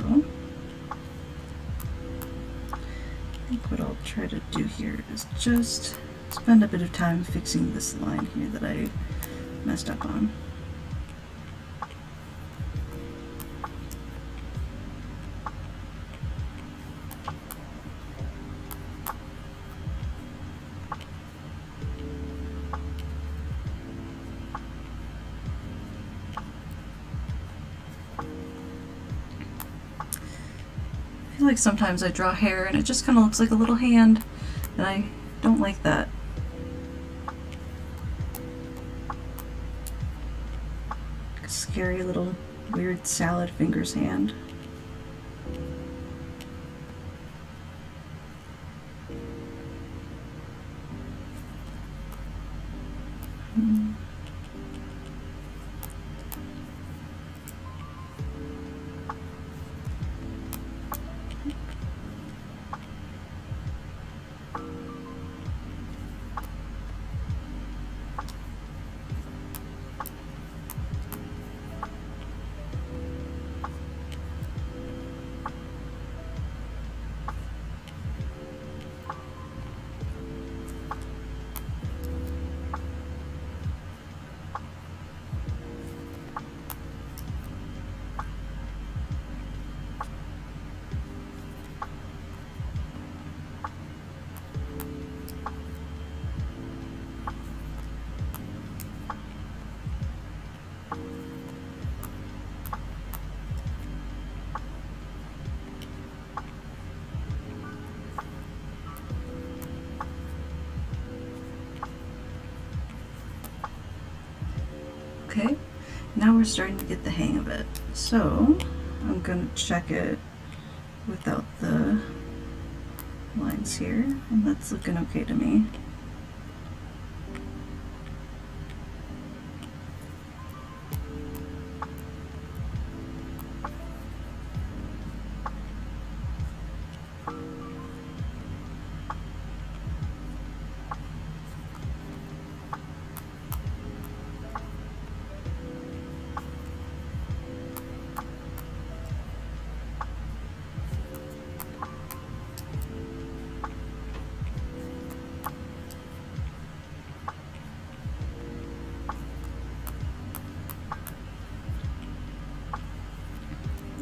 I think what I'll try to do here is just spend a bit of time fixing this line here that I messed up on. I feel like sometimes I draw hair and it just kind of looks like a little hand, and I don't like that. A scary little weird salad fingers hand. Okay, now we're starting to get the hang of it. So I'm going to check it without the lines here, and that's looking okay to me.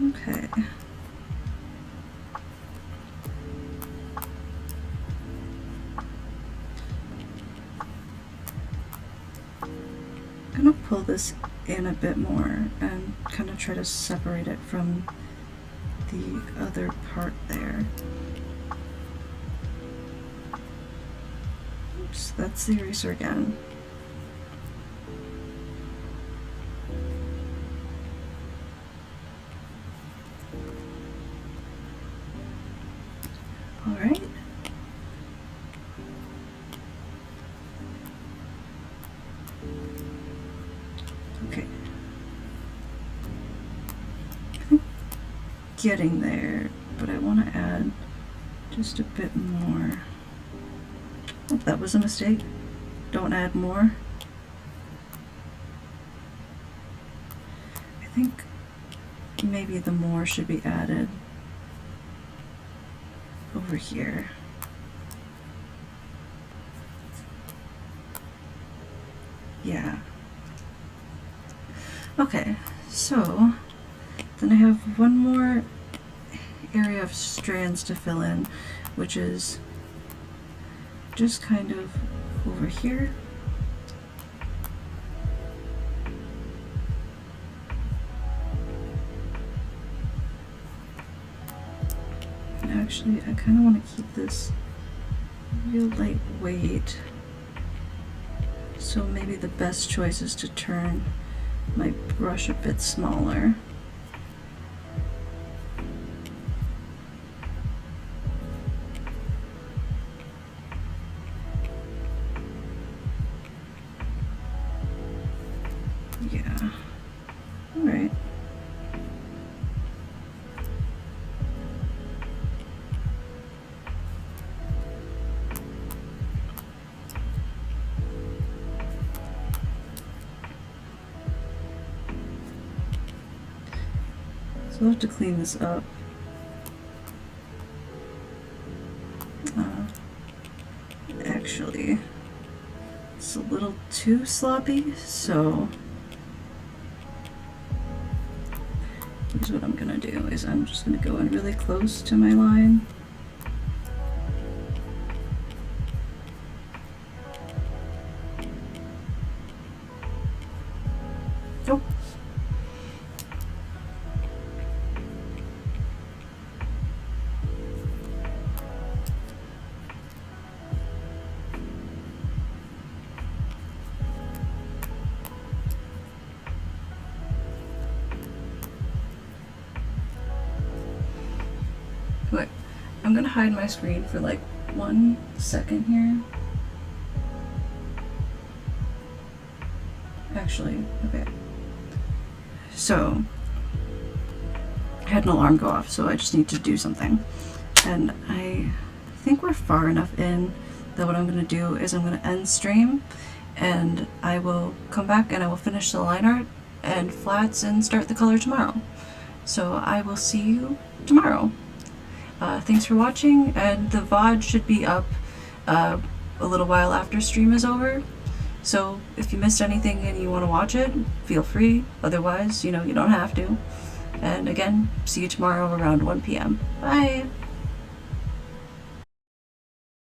Okay. pull this in a bit more and kind of try to separate it from the other part there. Oops, that's the eraser again. All right. Okay. Getting there, but I want to add just a bit more. Oh, that was a mistake. Don't add more. I think maybe the more should be added over here. Yeah. Okay, so then I have one more area of strands to fill in, which is just kind of over here. And actually, I kind of want to keep this real lightweight. So maybe the best choice is to turn my brush a bit smaller. Yeah, all right. So I'll have to clean this up. Actually, it's a little too sloppy, so here's what I'm gonna do is I'm just gonna go in really close to my line. Oh. Wait, I'm gonna hide my screen for like 1 second here. Actually, okay. So, I had an alarm go off, so I just need to do something. And I think we're far enough in that what I'm gonna do is I'm gonna end stream and I will come back and I will finish the line art and flats and start the color tomorrow. So I will see you tomorrow. Thanks for watching, and the VOD should be up a little while after stream is over. So if you missed anything and you want to watch it, feel free. Otherwise, you know, you don't have to. And again, see you tomorrow around 1 p.m. Bye!